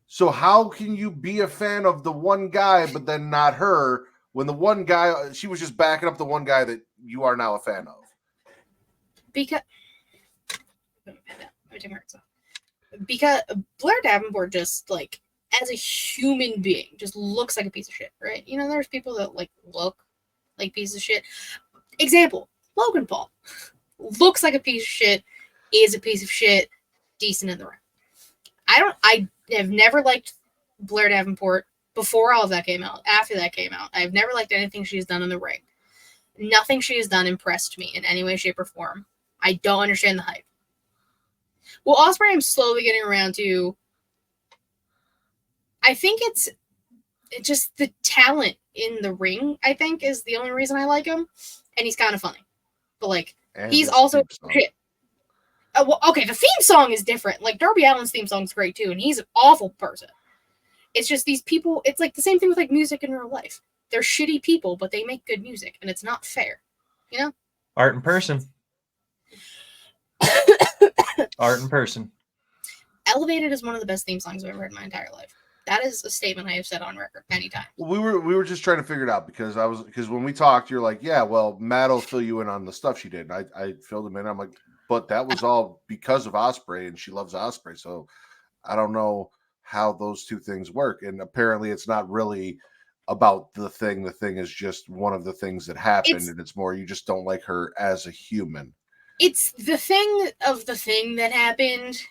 So how can you be a fan of the one guy, but then not her, when the one guy, she was just backing up the one guy that you are now a fan of? Because Blair Davenport just like, as a human being, just looks like a piece of shit, right? There's people that like look like pieces of shit. Example, Logan Paul looks like a piece of shit, is a piece of shit, decent in the ring. I have never liked Blair Davenport before all of that came out. After that came out, I've never liked anything she's done in the ring. Nothing she has done impressed me in any way, shape, or form. I don't understand the hype. Well, Ospreay, I'm slowly getting around to. I think it's just the talent in the ring, I think, is the only reason I like him. And he's kind of funny. But, like, And He's his also theme song. shit. Well, okay, the theme song is different. Like Darby Allin's theme song is great too, and he's an awful person. It's just these people. It's like the same thing with like music in real life. They're shitty people, but they make good music, and it's not fair. You know? Art in person. Art in person. Elevated is one of the best theme songs I've ever heard in my entire life. That is a statement I have said on record many times. Well, we were just trying to figure it out because when we talked, you're like, yeah, well, Matt will fill you in on the stuff she did. And I filled him in. I'm like, but that was all because of Osprey, and she loves Osprey. So I don't know how those two things work. And apparently, it's not really about the thing. The thing is just one of the things that happened, and it's more you just don't like her as a human. It's the thing of the thing that happened,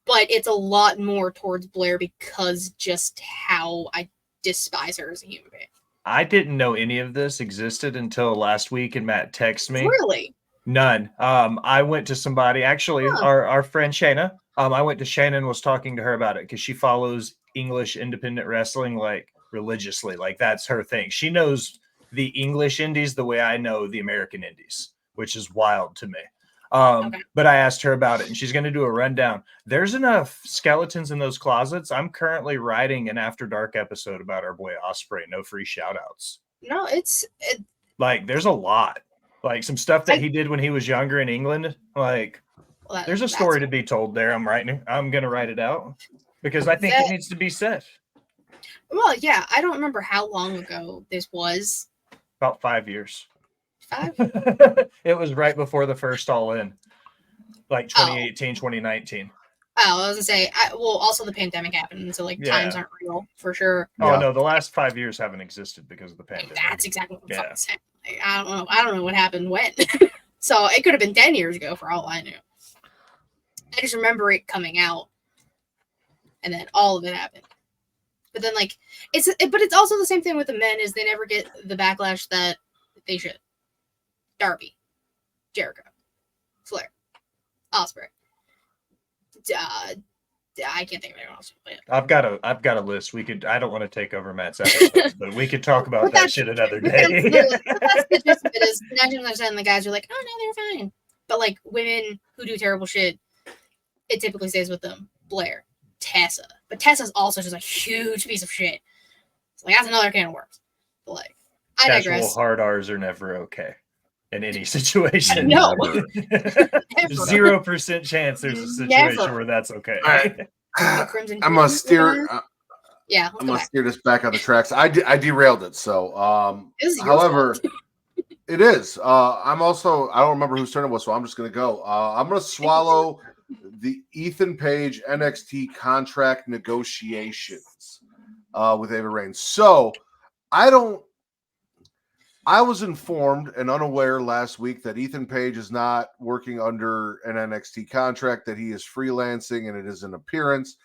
but it's a lot more towards Blair because just how I despise her as a human being. I didn't know any of this existed until last week, and Matt texted me. Really? None. I went to somebody, actually, our friend Shayna. I went to Shayna and was talking to her about it because she follows English independent wrestling like religiously. Like that's her thing. She knows the English indies the way I know the American indies, which is wild to me. But I asked her about it, and she's going to do a rundown. There's enough skeletons in those closets. I'm currently writing an After Dark episode about our boy Osprey. No free shout outs. No, like there's a lot. Like some stuff that he did when he was younger in England. Like there's a story to be told there. I'm going to write it out because I think it needs to be said. Well, yeah, I don't remember how long ago this was. About 5 years. 5? It was right before the first All In, like 2018, 2019. Oh, I was gonna say, also the pandemic happened, so like times aren't real for sure. Oh no, the last 5 years haven't existed because of the pandemic. That's exactly what I'm fucking saying. Like, I don't know what happened when. So it could have been 10 years ago for all I knew. I just remember it coming out, and then all of it happened. But then like but it's also the same thing with the men is they never get the backlash that they should. Darby, Jericho, Flair, Osprey. I can't think of anyone else. I've got a list. I don't want to take over Matt's episode, but we could talk about that shit another day. That's the gist of it is 99% of the guys are like, oh no, they're fine. But like women who do terrible shit, it typically stays with them. Blair, Tessa. But Tessa's also just a huge piece of shit. So like that's another can of worms. But like I digress. Casual hard R's are never okay. In any situation. No. 0% chance there's a situation where that's okay. All right. I must steer this back on the tracks. I derailed it. So however it is. I don't remember whose turn it was, so I'm just gonna go. I'm gonna swallow the Ethan Page NXT contract negotiations with Ava Raine. So I was informed and unaware last week that Ethan Page is not working under an NXT contract, that he is freelancing and it is an appearance.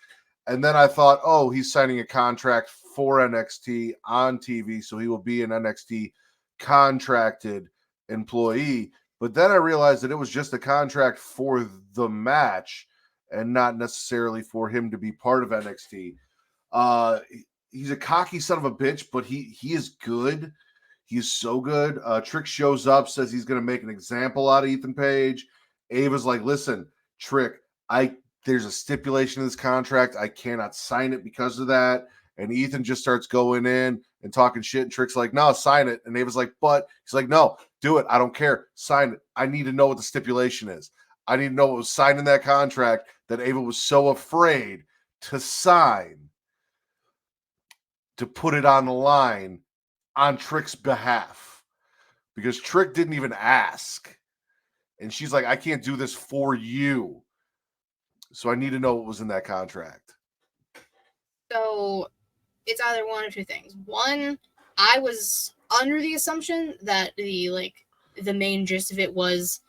And then I thought, oh, he's signing a contract for NXT on TV, so he will be an NXT contracted employee. But then I realized that it was just a contract for the match and not necessarily for him to be part of NXT. He's a cocky son of a bitch, but he is good. He's so good. Trick shows up, says he's going to make an example out of Ethan Page. Ava's like, listen, Trick, there's a stipulation in this contract. I cannot sign it because of that. And Ethan just starts going in and talking shit. And Trick's like, no, sign it. And Ava's like, but he's like, no, do it. I don't care. Sign it. I need to know what the stipulation is. I need to know what was signed in that contract that Ava was so afraid to sign to put it on the line on Trick's behalf, because Trick didn't even ask. And she's like, I can't do this for you. So I need to know what was in that contract. So it's either one or two things. One, I was under the assumption that the main gist of it was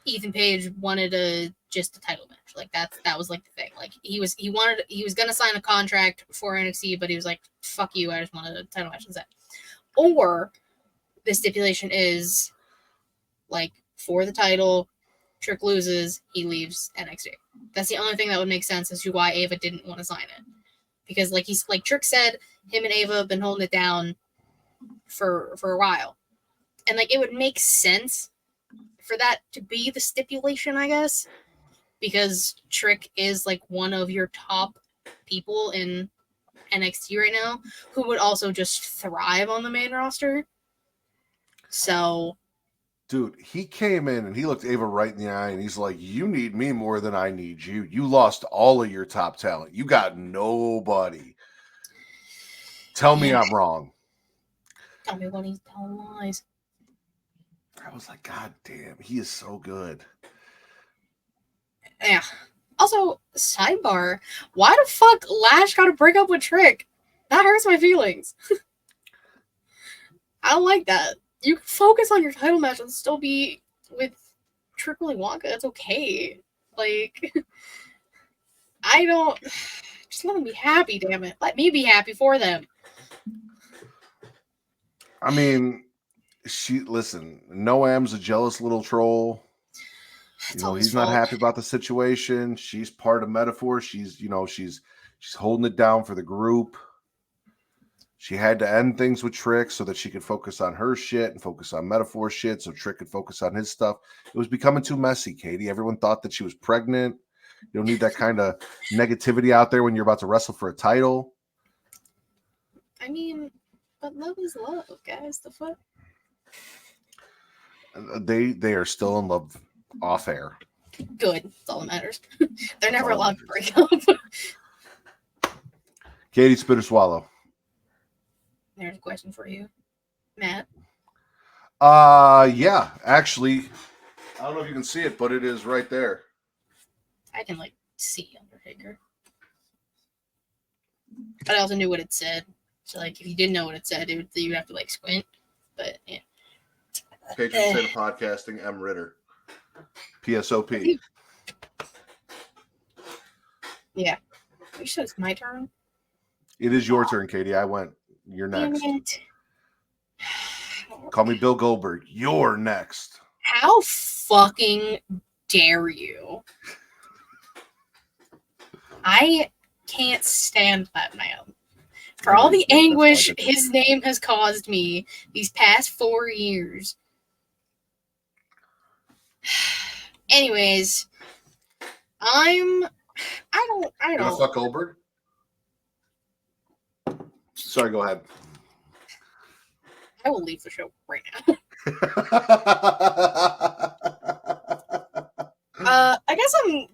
Ethan Page wanted just a title match. Like that was like the thing. Like he was gonna sign a contract for NXT, but he was like, fuck you, I just wanted a title match instead. Or the stipulation is like for the title, Trick loses, he leaves NXT. That's the only thing that would make sense as to why Ava didn't want to sign it. Because like Trick said, him and Ava have been holding it down for a while. And like it would make sense for that to be the stipulation, I guess, because Trick is like one of your top people in NXT right now who would also just thrive on the main roster. So, dude, he came in and he looked Ava right in the eye and he's like, "You need me more than I need you. You lost all of your top talent. You got nobody. Tell me I'm wrong." Tell me when he's telling lies. I was like, God damn, he is so good. Yeah. Also, sidebar, why the fuck Lash gotta break up with Trick? That hurts my feelings. I don't like that. You can focus on your title match and still be with Trick Willy Wonka. That's okay. Like, I don't... Just let them be happy, damn it. Let me be happy for them. I mean, Noam's a jealous little troll. He's not happy about the situation. She's part of Metaphor. She's holding it down for the group. She had to end things with Trick so that she could focus on her shit and focus on Metaphor shit so Trick could focus on his stuff. It was becoming too messy, Katie. Everyone thought that she was pregnant. You don't need that kind of negativity out there when you're about to wrestle for a title. I mean, but love is love, guys. The fuck? They are still in love off air. Good. That's all that matters. They're never allowed to break up. Katie, spit or swallow? There's a question for you, Matt. Yeah, actually, I don't know if you can see it, but it is right there. I can see Undertaker, but I also knew what it said. So if you didn't know what it said, you'd have to squint. But yeah. Patron saint of podcasting, M. Ritter. PSOP. Yeah. You said it's my turn. It is your turn, Katie. I went. You're next. Damn it. Call me Bill Goldberg. You're next. How fucking dare you? I can't stand that man. For all the anguish his name has caused me these past 4 years. Anyways, I don't. You gonna fuck Goldberg? Sorry, go ahead. I will leave the show right now. I guess I'm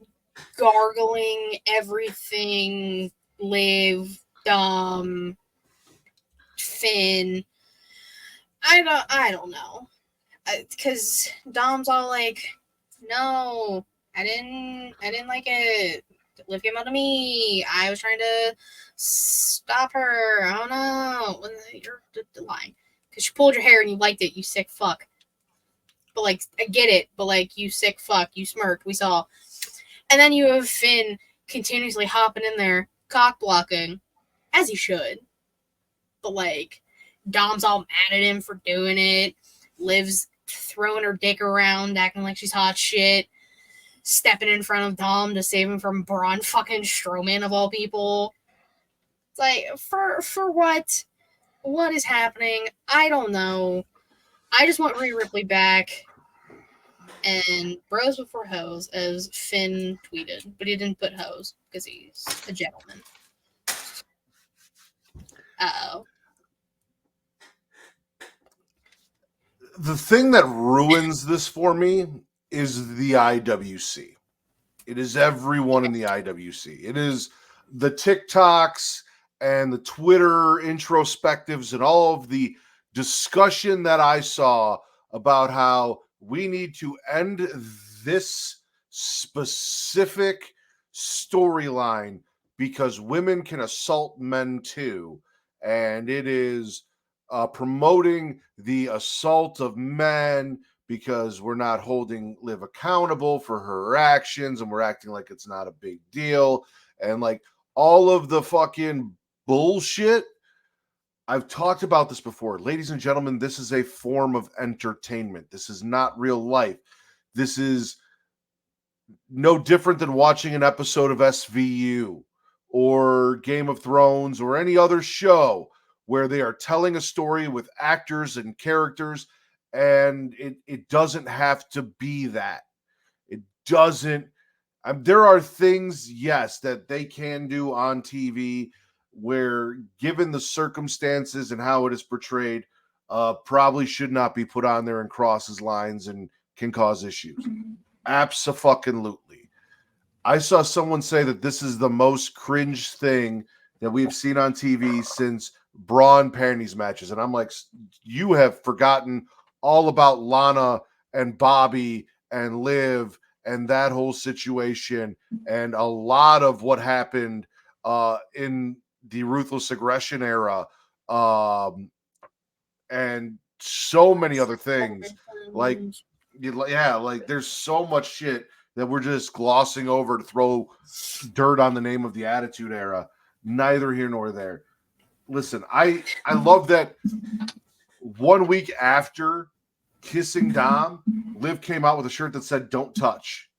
gargling everything. Liv, Dom, Finn. I don't know. Because Dom's all like, no, I didn't like it. Liv came out to me. I was trying to stop her. I don't know. You're lying. Because you pulled your hair and you liked it, you sick fuck. But I get it. But you sick fuck. You smirked. We saw. And then you have Finn continuously hopping in there, cock blocking, as he should. But Dom's all mad at him for doing it. Liv's throwing her dick around, acting like she's hot shit. Stepping in front of Dom to save him from Braun fucking Strowman of all people. It's for what? What is happening? I don't know. I just want Rhea Ripley back. And bros before hoes, as Finn tweeted. But he didn't put hoes, because he's a gentleman. Uh-oh. The thing that ruins this for me is the IWC. It is everyone in the IWC. It is the TikToks and the Twitter introspectives and all of the discussion that I saw about how we need to end this specific storyline because women can assault men too. And it is promoting the assault of men because we're not holding Liv accountable for her actions and we're acting like it's not a big deal. And all of the fucking bullshit. I've talked about this before. Ladies and gentlemen, this is a form of entertainment. This is not real life. This is no different than watching an episode of SVU or Game of Thrones or any other show where they are telling a story with actors and characters And it doesn't have to be that. It doesn't. There are things, yes, that they can do on TV where, given the circumstances and how it is portrayed, probably should not be put on there and crosses lines and can cause issues. Abso-fucking-lutely. I saw someone say that this is the most cringe thing that we've seen on TV since bra and panties matches. And I'm like, you have forgotten all about Lana and Bobby and Liv and that whole situation and a lot of what happened in the Ruthless Aggression era, and so many other things. Like there's so much shit that we're just glossing over to throw dirt on the name of the Attitude Era. Neither here nor there. Listen, I love that 1 week after kissing Dom, Liv came out with a shirt that said "Don't touch."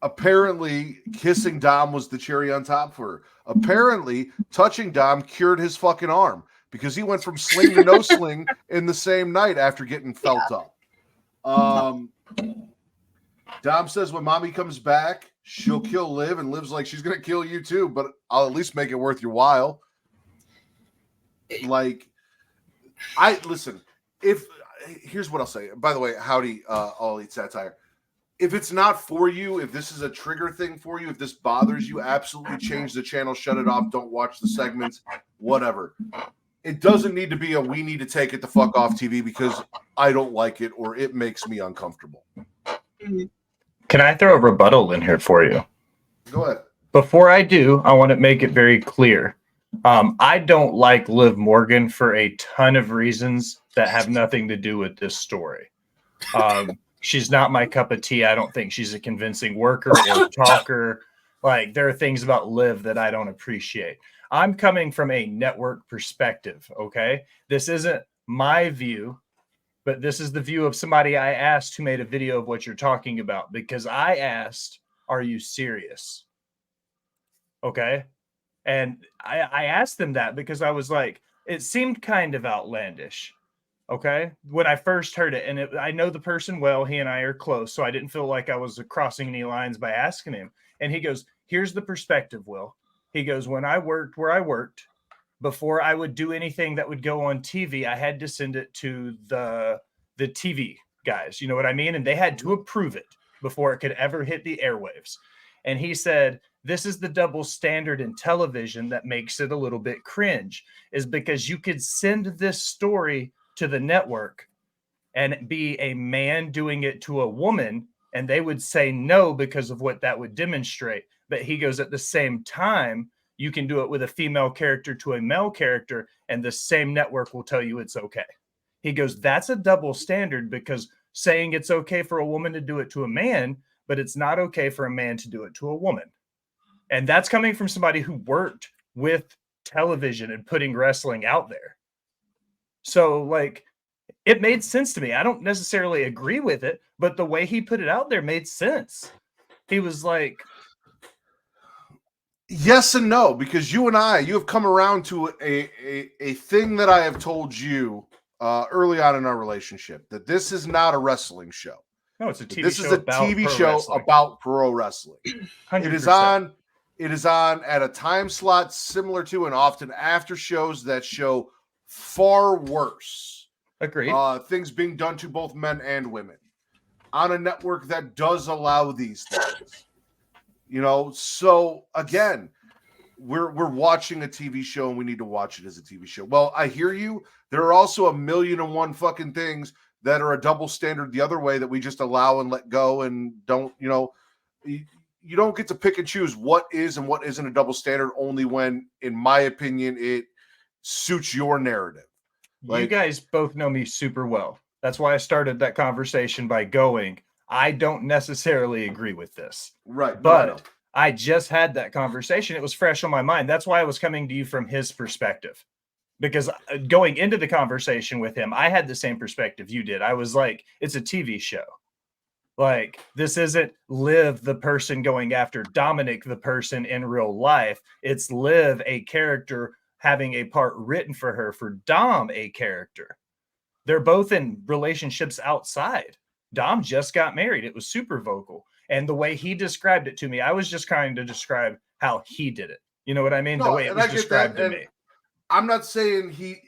Apparently, kissing Dom was the cherry on top for her. Apparently, touching Dom cured his fucking arm because he went from sling to no sling in the same night after getting felt up. Dom says when mommy comes back, she'll kill Liv, and Liv's like, she's going to kill you too, but I'll at least make it worth your while. Like, here's what I'll say. By the way, howdy, All Eat Satire. If it's not for you, if this is a trigger thing for you, if this bothers you, absolutely change the channel, shut it off, don't watch the segments, whatever. It doesn't need to be we need to take it the fuck off TV because I don't like it or it makes me uncomfortable. Can I throw a rebuttal in here for you? Go ahead. Before I do, I want to make it very clear. I don't like Liv Morgan for a ton of reasons that have nothing to do with this story. She's not my cup of tea. I don't think she's a convincing worker or talker. Like, there are things about Liv that I don't appreciate. I'm coming from a network perspective, okay? This isn't my view, but this is the view of somebody I asked who made a video of what you're talking about, because I asked, are you serious? Okay? And I asked them that because I was like, it seemed kind of outlandish. Okay, when I first heard it, and I know the person well, he and I are close, so I didn't feel like I was crossing any lines by asking him. And he goes, here's the perspective, Will. He goes, when I worked where I worked, before I would do anything that would go on TV, I had to send it to the TV guys. You know what I mean? And they had to approve it before it could ever hit the airwaves. And he said, this is the double standard in television that makes it a little bit cringe, is because you could send this story to the network and be a man doing it to a woman, and they would say no because of what that would demonstrate. But he goes, at the same time, you can do it with a female character to a male character, and the same network will tell you it's okay. He goes, that's a double standard, because saying it's okay for a woman to do it to a man, but it's not okay for a man to do it to a woman. And that's coming from somebody who worked with television and putting wrestling out there. So, like, it made sense to me. I don't necessarily agree with it, but the way he put it out there made sense. He was like, yes and no, because you have come around to a thing that I have told you early on in our relationship, that this is not a wrestling show. No, it's a TV this show. This is a TV show about pro wrestling. 100%. It is on at a time slot similar to and often after shows that show far worse. Agreed. Things being done to both men and women on a network that does allow these things. You know, so again, we're watching a TV show and we need to watch it as a TV show. Well, I hear you. There are also 1,000,001 fucking things that are a double standard the other way that we just allow and let go and don't, you know, you don't get to pick and choose what is and what isn't a double standard only when, in my opinion, it suits your narrative. Like, you guys both know me super well. That's why I started that conversation by going, I don't necessarily agree with this. Right. But I just had that conversation. It was fresh on my mind. That's why I was coming to you from his perspective. Because going into the conversation with him, I had the same perspective you did. I was like, it's a TV show. Like, this isn't Liv, the person, going after Dominic, the person, in real life. It's Liv, a character, having a part written for her for Dom, a character. They're both in relationships outside. Dom just got married. It was super vocal. And the way he described it to me, I was just trying to describe how he did it. You know what I mean? No, the way it and was I get described that, to and me. I'm not saying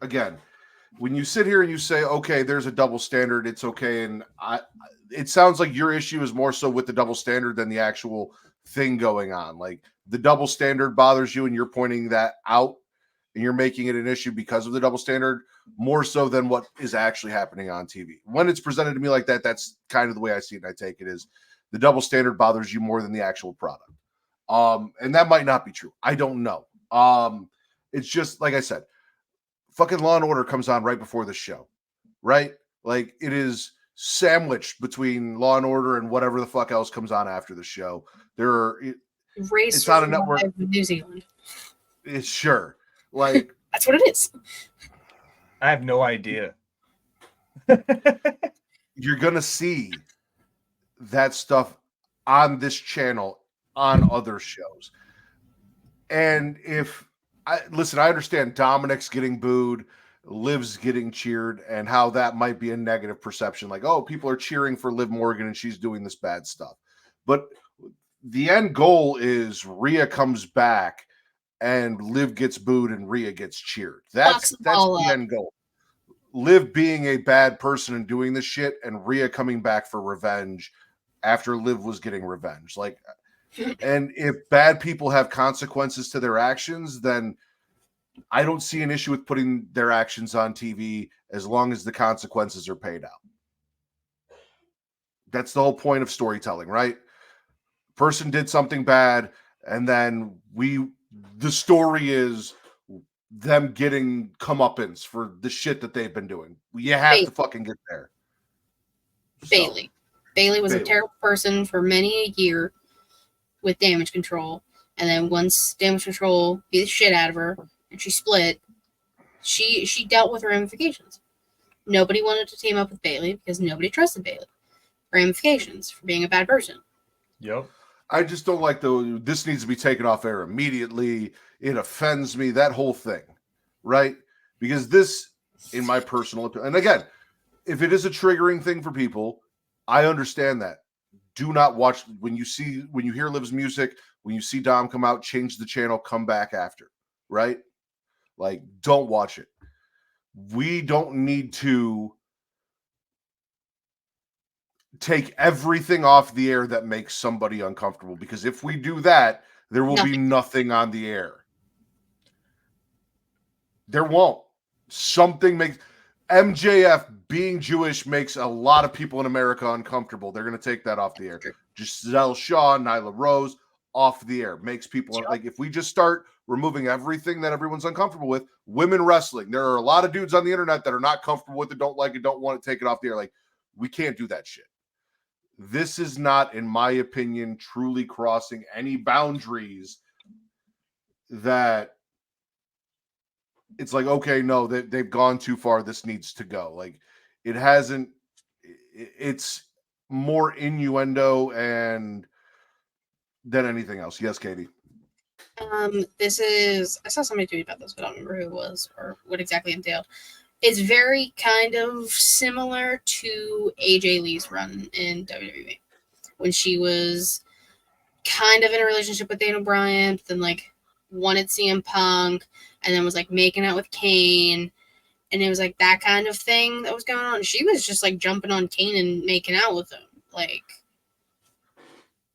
again, when you sit here and you say, okay, there's a double standard, it's okay. And it sounds like your issue is more so with the double standard than the actual thing going on. Like the double standard bothers you and you're pointing that out and you're making it an issue because of the double standard more so than what is actually happening on TV. When it's presented to me like that, that's kind of the way I see it. And I take it is the double standard bothers you more than the actual product. And that might not be true. I don't know. It's just, like I said, fucking Law and Order comes on right before the show, right? Like it is sandwiched between Law and Order and whatever the fuck else comes on after the show. It's on a network. New Zealand. It's sure. Like That's what it is. I have no idea. You're gonna see that stuff on this channel on other shows. And I understand Dominic's getting booed, Liv's getting cheered, and how that might be a negative perception. Like, oh, people are cheering for Liv Morgan and she's doing this bad stuff. But the end goal is Rhea comes back and Liv gets booed and Rhea gets cheered. That's the end goal. Liv being a bad person and doing this shit, and Rhea coming back for revenge after Liv was getting revenge. Like, and if bad people have consequences to their actions, then I don't see an issue with putting their actions on TV as long as the consequences are paid out. That's the whole point of storytelling, right? Person did something bad, and then the story is them getting comeuppance for the shit that they've been doing. You have to fucking get there. Bailey was a terrible person for many a year with Damage Control, and then once Damage Control beat the shit out of her and she split, she dealt with ramifications. Nobody wanted to team up with Bailey because nobody trusted Bailey. Ramifications for being a bad person. Yep. I just don't like this needs to be taken off air immediately. It offends me, that whole thing, right? Because this, in my personal opinion, and again, if it is a triggering thing for people, I understand that. Do not watch when you hear Liv's music, when you see Dom come out, change the channel, come back after, right? Like, don't watch it. We don't need to take everything off the air that makes somebody uncomfortable, because if we do that, there will be nothing on the air. There won't. Something makes MJF being Jewish makes a lot of people in America uncomfortable. They're going to take that off the air. Giselle Shaw, Nyla Rose, off the air. Makes people like, if we just start removing everything that everyone's uncomfortable with, women wrestling, there are a lot of dudes on the internet that are not comfortable with it, don't like it, don't want to take it off the air. Like, we can't do that shit. This is not, in my opinion, truly crossing any boundaries that it's like, okay, no, they've gone too far. This needs to go. Like, it hasn't. It's more innuendo and than anything else. Yes, Katie. I saw somebody tweet about this, but I don't remember who it was or what exactly entailed. It's very kind of similar to AJ Lee's run in WWE when she was kind of in a relationship with Daniel Bryan, but then like wanted CM Punk, and then was like making out with Kane, and it was like that kind of thing that was going on. She was just like jumping on Kane and making out with him. Like,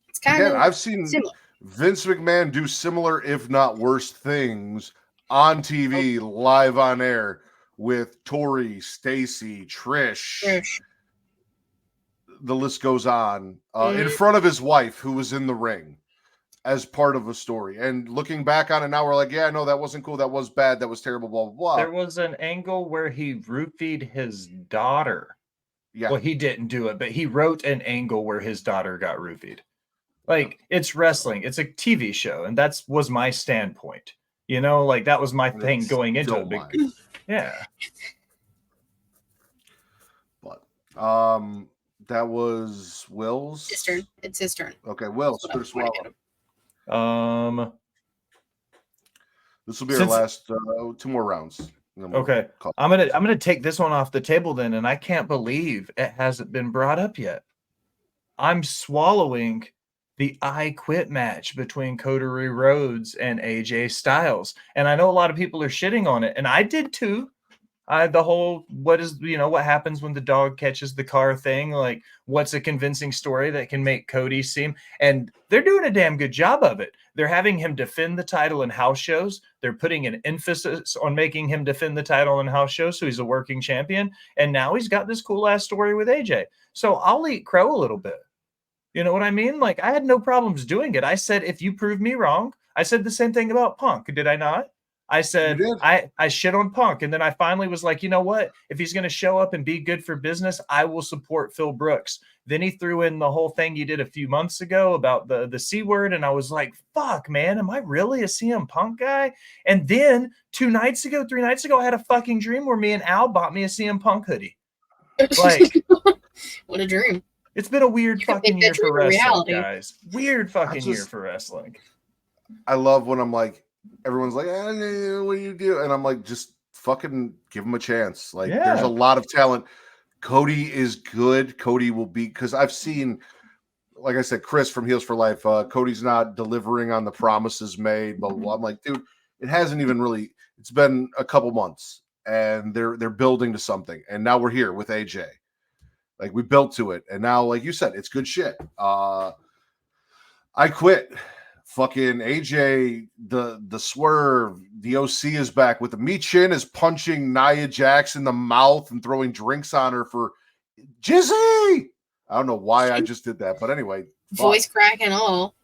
it's kind of I've seen similar. Vince McMahon do similar, if not worse, things on TV, live on air with Tori, Stacy, Trish. The list goes on. In front of his wife, who was in the ring, as part of a story. And looking back on it now, we're like, yeah, no, that wasn't cool. That was bad. That was terrible, blah, blah, blah. There was an angle where he roofied his daughter. Yeah. Well, he didn't do it, but he wrote an angle where his daughter got roofied. Like, it's wrestling. It's a TV show. And that was my standpoint. You know, like, that was my thing going into it. Yeah. But, that was Will's? His turn. It's his turn. Okay, Will's. This will be our last 2 more rounds. And then we'll Okay. call it. I'm gonna take this one off the table then, and I can't believe it hasn't been brought up yet. I'm swallowing the I Quit match between Cody Rhodes and AJ Styles. And I know a lot of people are shitting on it, and I did too. The whole what happens when the dog catches the car thing, like what's a convincing story that can make Cody seem, and they're doing a damn good job of it. They're having him defend the title in house shows. They're putting an emphasis on making him defend the title in house shows, so he's a working champion. And now he's got this cool ass story with AJ. So I'll eat crow a little bit. You know what I mean? Like, I had no problems doing it. I said, if you prove me wrong, I said the same thing about Punk. Did I not? I said, I shit on Punk. And then I finally was like, you know what? If he's going to show up and be good for business, I will support Phil Brooks. Then he threw in the whole thing you did a few months ago about the C word. And I was like, fuck, man, am I really a CM Punk guy? And then 3 nights ago, I had a fucking dream where me and Al bought me a CM Punk hoodie. Like, what a dream. It's been a weird fucking year for wrestling, reality. guys. Weird fucking year for wrestling. I love when I'm like, everyone's like, what do you do? And I'm like, just fucking give him a chance. Like, there's a lot of talent. Cody is good. Cody will be, because I've seen, like I said, Chris from Heels for Life, Cody's not delivering on the promises made, blah, blah, blah. I'm like, dude, it hasn't even really, it's been a couple months and they're building to something. And now we're here with AJ. Like, we built to it. And now, like you said, it's good shit. I Quit. Fucking AJ, the swerve, the OC is back with the meat chin is punching Nia Jax in the mouth and throwing drinks on her for Jizzy. I don't know why I just did that, but anyway. Voice crack and all.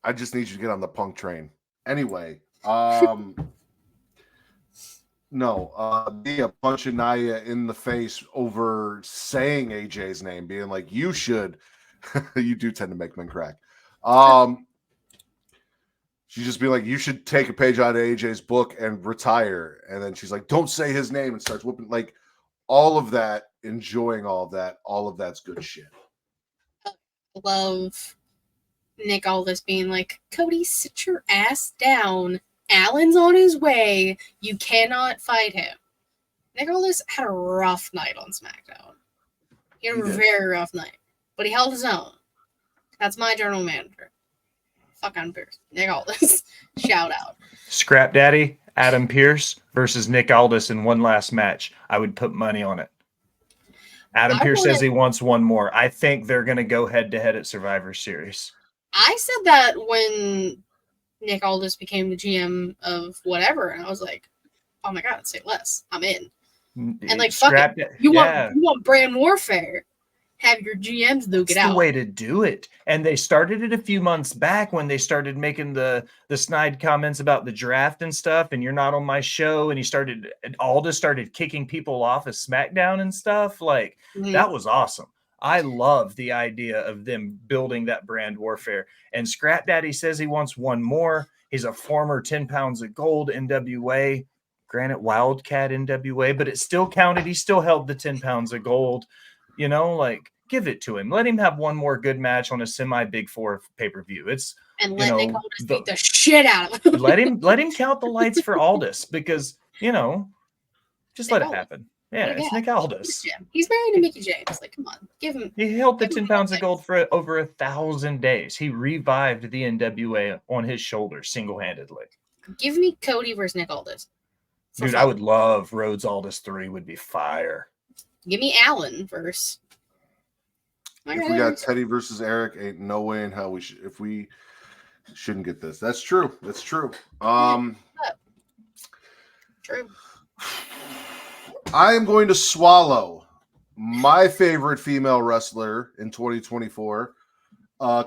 I just need you to get on the Punk train. Anyway, Nia punching Nia in the face over saying AJ's name, being like, you should. You do tend to make men crack. She just be like, you should take a page out of AJ's book and retire. And then she's like, don't say his name, and starts whooping. Like, all of that, enjoying all of that's good shit. Love Nick Aldis being like, Cody, sit your ass down. Alan's on his way. You cannot fight him. Nick Aldis had a rough night on SmackDown. He had a very rough night. But he held his own. That's my general manager. Fuck on Pierce. Nick Aldis. Shout out. Scrap Daddy, Adam Pearce versus Nick Aldis in one last match. I would put money on it. Adam Pearce says he wants one more. I think they're going to go head-to-head at Survivor Series. I said that when Nick Aldis became the GM of whatever, and I was like, oh my God, say less. I'm in. And like, fuck it. You want brand warfare. Have your GMs duke it out. That's the way to do it. And they started it a few months back when they started making the snide comments about the draft and stuff, and you're not on my show, and Aldis started kicking people off of SmackDown and stuff. Like, that was awesome. I love the idea of them building that brand warfare. And Scrap Daddy says he wants one more. He's a former 10 pounds of gold NWA. Granted, Wildcat NWA, but it still counted. He still held the 10 pounds of gold. You know, like, give it to him. Let him have one more good match on a semi-Big Four pay-per-view. And let Nick Aldis beat the shit out of him. let him count the lights for Aldis because, just let it happen. Yeah, it's Nick Aldis. He's married to Mickie James. Like, come on, give him. He held the 10 pounds of gold for over 1,000 days. He revived the NWA on his shoulders single-handedly. Give me Cody versus Nick Aldis. Dude, I would love Rhodes Aldis 3 would be fire. Give me Allen versus. If we got Teddy versus Eric, ain't no way in hell we shouldn't get this. That's true. That's true. True. I am going to swallow my favorite female wrestler in 2024,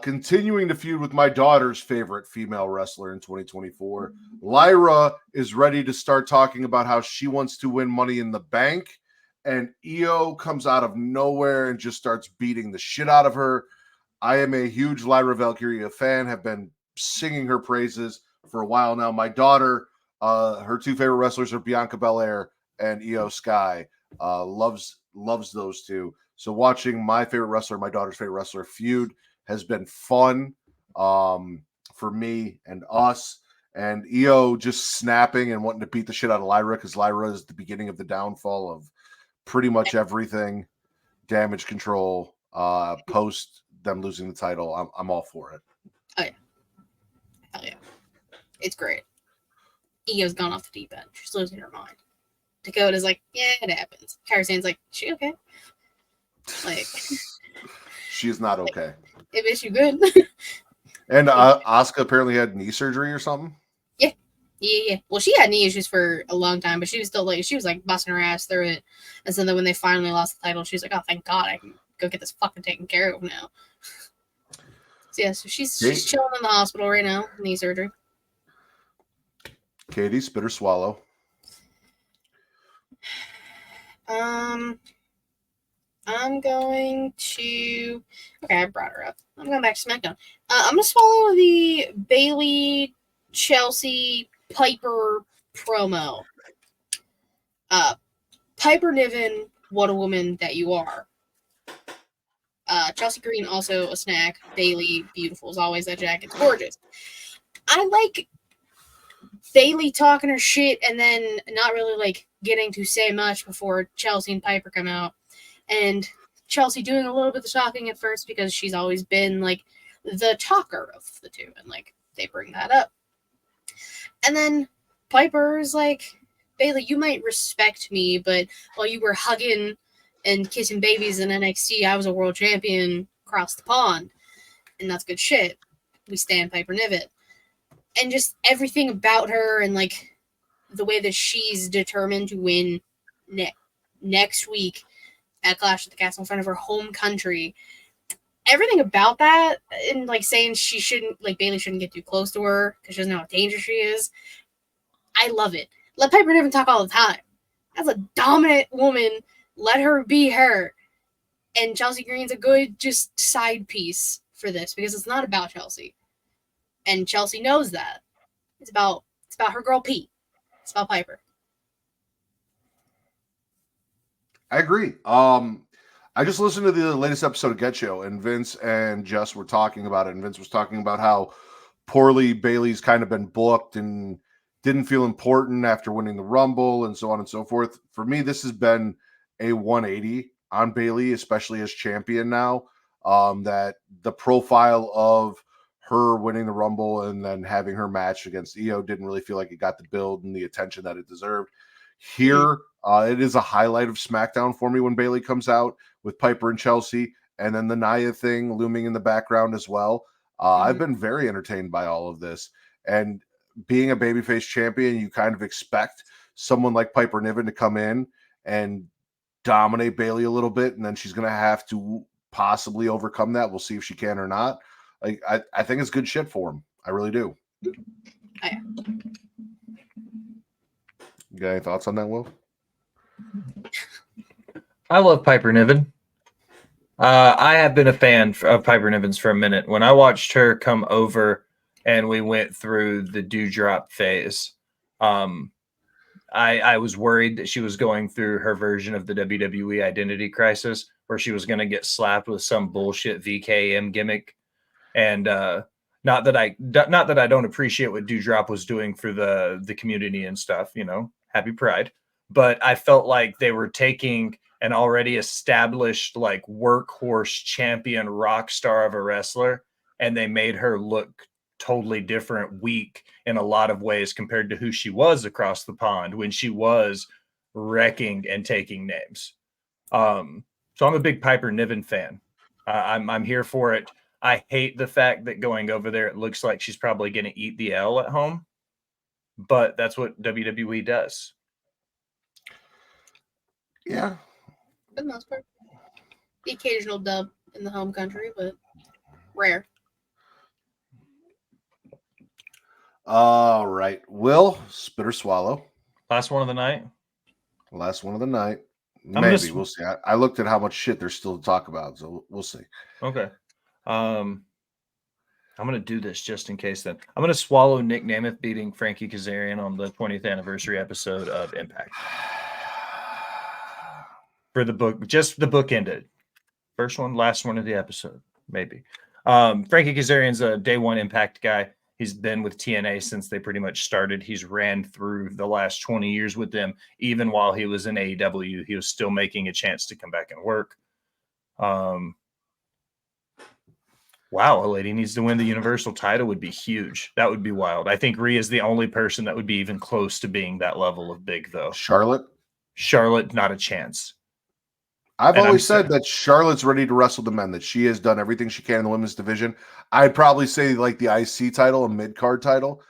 continuing to feud with my daughter's favorite female wrestler in 2024. Lyra is ready to start talking about how she wants to win Money in the Bank. And Io comes out of nowhere and just starts beating the shit out of her. I am a huge Lyra Valkyria fan, have been singing her praises for a while now. My daughter, her two favorite wrestlers are Bianca Belair and Io Sky. Loves those two. So watching my favorite wrestler, my daughter's favorite wrestler feud has been fun. for me and us. And Io just snapping and wanting to beat the shit out of Lyra because Lyra is the beginning of the downfall of pretty much everything. Damage control, post them losing the title. I'm all for it. Oh, yeah. Hell yeah. It's great. Io's gone off the deep end. She's losing her mind. Dakota's like, yeah, it happens. Kairi Sane's like, she okay? Like, she is not okay. It makes you good. And Asuka apparently had knee surgery or something. Yeah. Well, she had knee issues for a long time, but she was still like busting her ass through it. And so then when they finally lost the title, she was like, oh, thank God, I can go get this fucking taken care of now. So yeah, so she's chilling in the hospital right now, knee surgery. Katie, spit or swallow? I'm going to. Okay, I brought her up. I'm going back to SmackDown. I'm going to swallow the Bayley, Chelsea, Piper promo. Piper Niven, what a woman that you are. Chelsea Green, also a snack. Bayley, beautiful as always. That jacket's gorgeous. I like Bayley talking her shit and then not really like getting to say much before Chelsea and Piper come out. And Chelsea doing a little bit of talking at first because she's always been like the talker of the two. And like they bring that up. And then Piper's like, Bayley, you might respect me, but while you were hugging and kissing babies in NXT, I was a world champion across the pond. And that's good shit. We stand Piper Niven. And just everything about her and like the way that she's determined to win next week at Clash at the Castle in front of her home country. Everything about that and like saying she shouldn't, like Bayley shouldn't get too close to her because she doesn't know how dangerous she is. I love it. Let Piper Niven talk all the time. That's a dominant woman. Let her be her. And Chelsea Green's a good just side piece for this because it's not about Chelsea. And Chelsea knows that. It's about her girl Pete. It's about Piper. I agree. I just listened to the latest episode of Get Show, and Vince and Jess were talking about it. And Vince was talking about how poorly Bayley's kind of been booked and didn't feel important after winning the Rumble and so on and so forth. For me, this has been a 180 on Bayley, especially as champion now. That the profile of her winning the Rumble and then having her match against Io didn't really feel like it got the build and the attention that it deserved. Here, it is a highlight of SmackDown for me when Bayley comes out with Piper and Chelsea, and then the Nia thing looming in the background as well. I've been very entertained by all of this. And being a babyface champion, you kind of expect someone like Piper Niven to come in and dominate Bayley a little bit, and then she's going to have to possibly overcome that. We'll see if she can or not. Like, I think it's good shit for him. I really do. Oh, yeah. You got any thoughts on that, Will? I love Piper Niven. I have been a fan of Piper Niven's for a minute. When I watched her come over and we went through the Dewdrop phase, I was worried that she was going through her version of the WWE identity crisis where she was going to get slapped with some bullshit VKM gimmick. And not that I don't appreciate what Dewdrop was doing for the community and stuff, you know, happy Pride. But I felt like they were taking an already established like workhorse champion rock star of a wrestler, and they made her look totally different, weak in a lot of ways compared to who she was across the pond when she was wrecking and taking names. So I'm a big Piper Niven fan. I'm here for it. I hate the fact that going over there, it looks like she's probably going to eat the L at home, but that's what WWE does. Yeah. For the most part. The occasional dub in the home country, but rare. All right. Will, spit or swallow? Last one of the night. Last one of the night. Maybe. We'll see. I looked at how much shit there's still to talk about, so we'll see. Okay. I'm going to do this just in case then. I'm going to swallow Nick Nemeth beating Frankie Kazarian on the 20th anniversary episode of Impact. For the book, just the book ended. First one, last one of the episode, maybe. Frankie Kazarian's a day one Impact guy. He's been with TNA since they pretty much started. He's ran through the last 20 years with them. Even while he was in AEW, he was still making a chance to come back and work. Wow, a lady needs to win the Universal title would be huge. That would be wild. I think Rhea is the only person that would be even close to being that level of big, though. Charlotte, not a chance. I've always said that Charlotte's ready to wrestle the men, that she has done everything she can in the women's division. I'd probably say like the IC title, a mid-card title.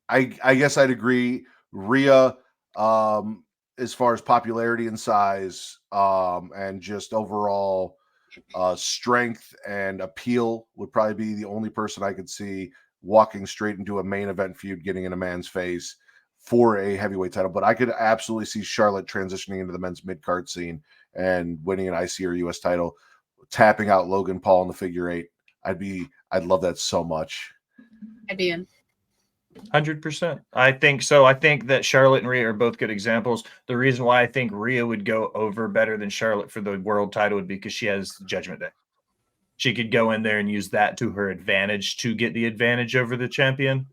I guess I'd agree. Rhea, as far as popularity and size, and just overall strength and appeal, would probably be the only person I could see walking straight into a main event feud, getting in a man's face for a heavyweight title. But I could absolutely see Charlotte transitioning into the men's mid-card scene and winning an IC or US title, tapping out Logan Paul in the figure eight. I'd love that so much. I'd be in. 100%. I think so. I think that Charlotte and Rhea are both good examples. The reason why I think Rhea would go over better than Charlotte for the world title would be because she has Judgment Day. She could go in there and use that to her advantage to get the advantage over the champion.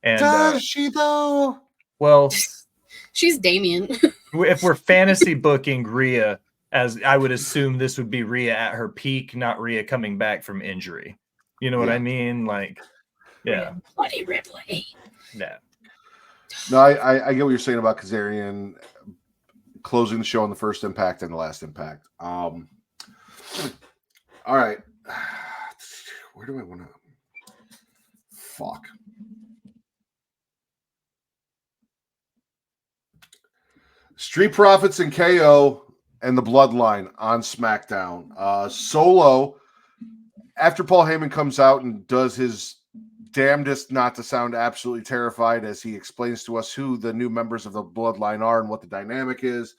And does she though? Well, she's Damien. If we're fantasy booking Rhea, as I would assume this would be Rhea at her peak, not Rhea coming back from injury. You know what I mean? Like, yeah. Bloody Ripley. Yeah. No, I get what you're saying about Kazarian closing the show on the first Impact and the last Impact. All right. Where do I want to? Fuck. Street Profits and KO and the Bloodline on SmackDown. Solo, after Paul Heyman comes out and does his damnedest not to sound absolutely terrified as he explains to us who the new members of the Bloodline are and what the dynamic is.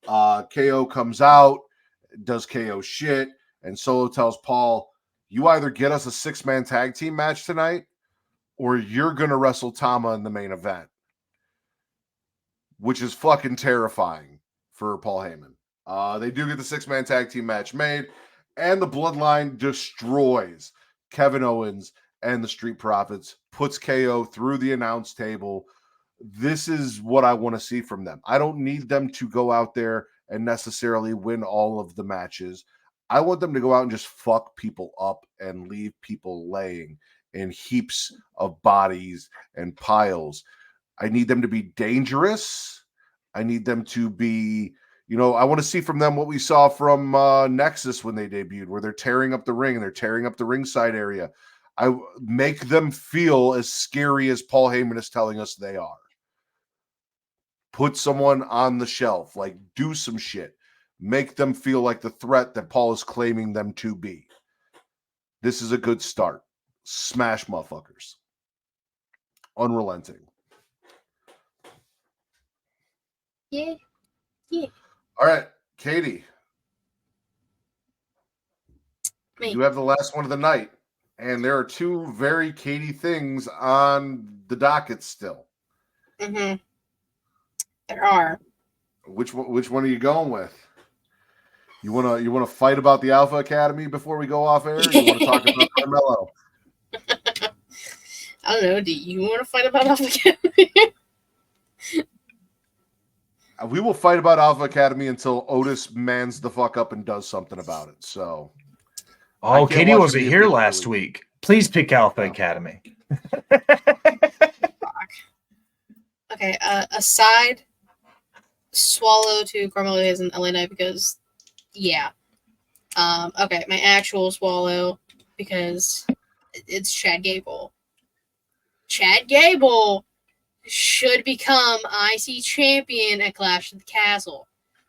KO comes out, does KO shit, and Solo tells Paul, you either get us a 6-man tag team match tonight or you're going to wrestle Tama in the main event, which is fucking terrifying for Paul Heyman. They do get the 6-man tag team match made, and the Bloodline destroys Kevin Owens and the Street Profits, puts KO through the announce table. This is what I want to see from them. I don't need them to go out there and necessarily win all of the matches. I want them to go out and just fuck people up and leave people laying in heaps of bodies and piles. I need them to be dangerous. I need them to be, I want to see from them what we saw from Nexus when they debuted, where they're tearing up the ring and they're tearing up the ringside area. I make them feel as scary as Paul Heyman is telling us they are. Put someone on the shelf, like do some shit. Make them feel like the threat that Paul is claiming them to be. This is a good start. Smash motherfuckers. Unrelenting. Yeah. All right, Katie. Me. You have the last one of the night. And there are two very Katie things on the docket still. Mm-hmm. There are. Which one are you going with? You wanna fight about the Alpha Academy before we go off air? Or you want to talk about Carmelo? I don't know. Do you want to fight about Alpha Academy? We will fight about Alpha Academy until Otis mans the fuck up and does something about it. So. Oh, Katie wasn't here last week. Please pick Alpha Academy. Okay, aside Swallow to Carmelo Hayes and LA Knight because, yeah. Okay, my actual Swallow because it's Chad Gable. Chad Gable should become IC champion at Clash of the Castle.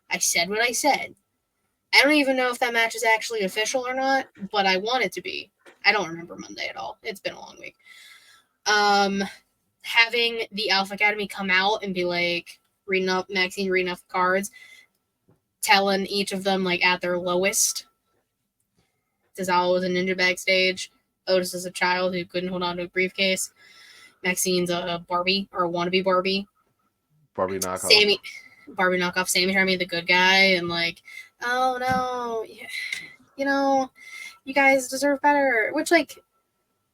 I said what I said. I don't even know if that match is actually official or not, but I want it to be. I don't remember Monday at all. It's been a long week. Having the Alpha Academy come out and be like, Maxine reading off the cards, telling each of them like at their lowest. Cesaro was a ninja backstage. Otis is a child who couldn't hold on to a briefcase. Maxine's a Barbie or a wannabe Barbie. Barbie knockoff. Barbie knockoff. Sammy trying to be the good guy and like, oh no, you guys deserve better. Which, like,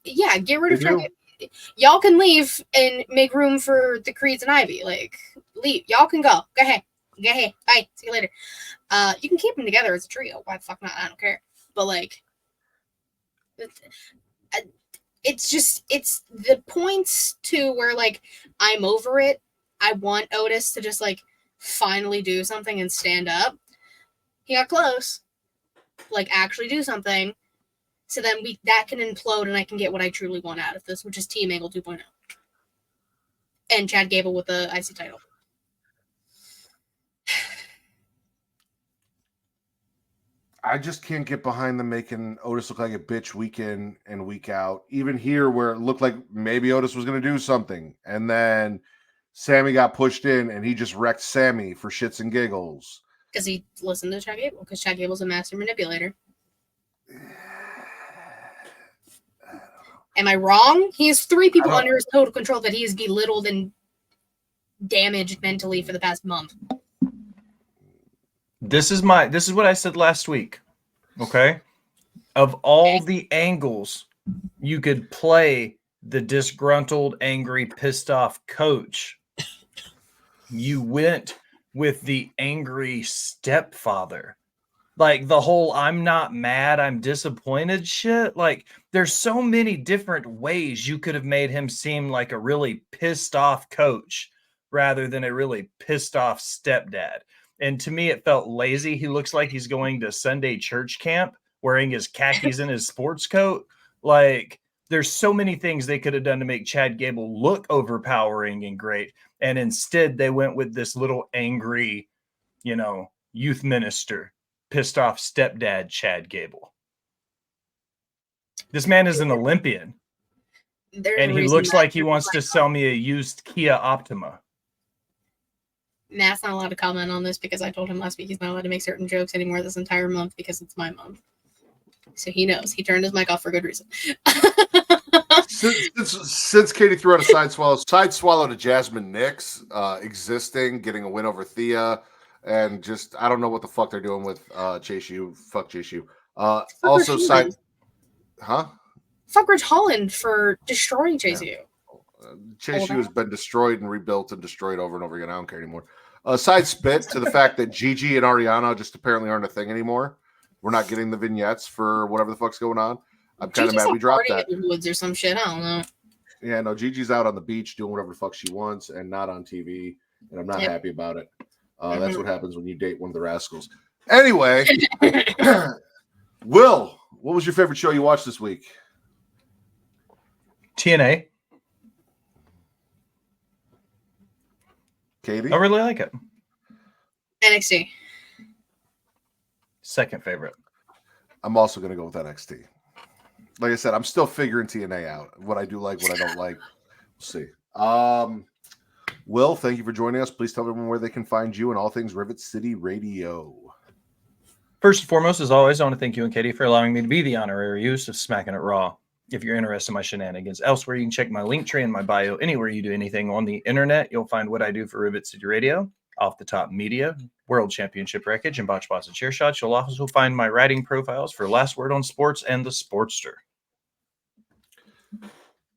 yeah, get rid of y'all can leave and make room for the Creeds and Ivy. Like, leave. Y'all can go. Go ahead. Bye. See you later. You can keep them together as a trio. Why the fuck not? I don't care. But like, it's the points to where like I'm over it. I want Otis to just like finally do something and stand up. He got close. Like actually do something. So then that can implode and I can get what I truly want out of this, which is Team Angle 2.0. And Chad Gable with the IC title. I just can't get behind them making Otis look like a bitch week in and week out. Even here where it looked like maybe Otis was going to do something. And then Sammy got pushed in and he just wrecked Sammy for shits and giggles. Because he listened to Chad Gable. Because Chad Gable's a master manipulator. Am I wrong? He has 3 people under his total control that he has belittled and damaged mentally for the past month. This is what I said last week. Okay. Of all the angles you could play the disgruntled, angry, pissed off coach, you went with the angry stepfather. Like the whole I'm not mad, I'm disappointed shit. Like there's so many different ways you could have made him seem like a really pissed off coach rather than a really pissed off stepdad. And to me, it felt lazy. He looks like he's going to Sunday church camp wearing his khakis and his sports coat. Like there's so many things they could have done to make Chad Gable look overpowering and great. And instead they went with this little angry, youth minister, pissed off stepdad Chad Gable. This man is an Olympian. And he looks like he wants to sell me a used Kia Optima. Matt's not allowed to comment on this because I told him last week he's not allowed to make certain jokes anymore this entire month because it's my month. So he knows. He turned his mic off for good reason. Since Katie threw out a side swallow to Jasmine Nix, existing, getting a win over Thea, and just I don't know what the fuck they're doing with Chase U. Fuck Chase U. Also side, huh? Fuck Rich Holland for destroying Chase U. Chase U has been destroyed and rebuilt and destroyed over and over again. I don't care anymore. Side spit to the fact that Gigi and Ariana just apparently aren't a thing anymore. We're not getting the vignettes for whatever the fuck's going on. I'm kind of mad we dropped that. In the woods or some shit. I don't know. Yeah, no, Gigi's out on the beach doing whatever the fuck she wants and not on TV, and I'm not happy about it. That's what happens when you date one of the rascals. Anyway, Will, what was your favorite show you watched this week? TNA. Katie? I really like it. NXT. Second favorite. I'm also going to go with NXT. Like I said, I'm still figuring TNA out. What I do like, what I don't like. We'll see. Will, thank you for joining us. Please tell everyone where they can find you and all things Rivet City Radio. First and foremost, as always, I want to thank you and Katie for allowing me to be the honorary use of Smackin It Raw. If you're interested in my shenanigans elsewhere, you can check my link tree in my bio. Anywhere you do anything on the internet, you'll find what I do for Rivet City Radio, Off the Top Media, World Championship Wreckage, and Botch Bots and Chair Shots. You'll also find my writing profiles for Last Word on Sports and The Sportster.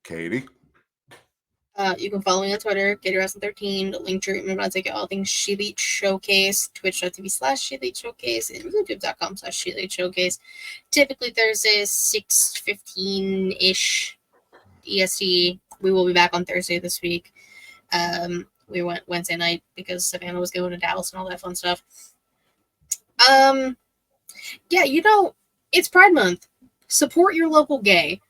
Katie? You can follow me on Twitter, GatorWrestling13, the link tree, remember I take all things She Elite Showcase, twitch.tv/She Elite Showcase, and youtube.com/She Elite Showcase. Typically Thursdays, 6:15-ish EST. We will be back on Thursday this week. We went Wednesday night because Savannah was going to Dallas and all that fun stuff. Yeah, it's Pride Month. Support your local gay.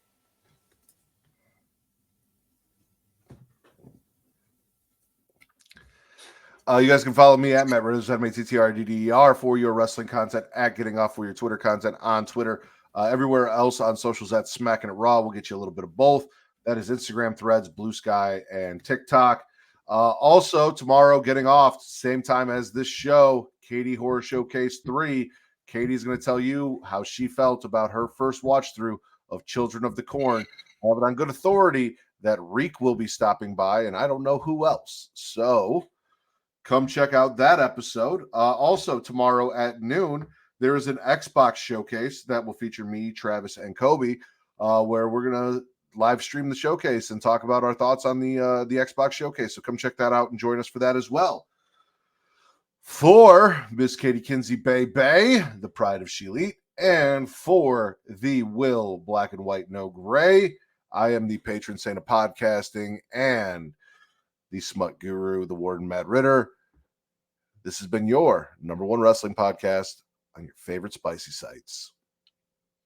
You guys can follow me at Matt Rose, MATTRDDER for your wrestling content, at Getting Off for your Twitter content on Twitter. Everywhere else on socials at Smackin It Raw. We'll get you a little bit of both. That is Instagram, Threads, Blue Sky, and TikTok. Also, tomorrow, Getting Off, same time as this show, Katie Horror Showcase 3. Katie's going to tell you how she felt about her first watch through of Children of the Corn. I have it on good authority that Reek will be stopping by, and I don't know who else. So come check out that episode. Also, tomorrow at noon, there is an Xbox showcase that will feature me, Travis, and Kobe, where we're going to live stream the showcase and talk about our thoughts on the Xbox showcase. So come check that out and join us for that as well. For Miss Katie Kinsey Bay, the pride of She Elite, and for the Will Black and White No Gray, I am the patron saint of podcasting and the smut guru, the Warden Matt Ritter. This has been your #1 wrestling podcast on your favorite spicy sites.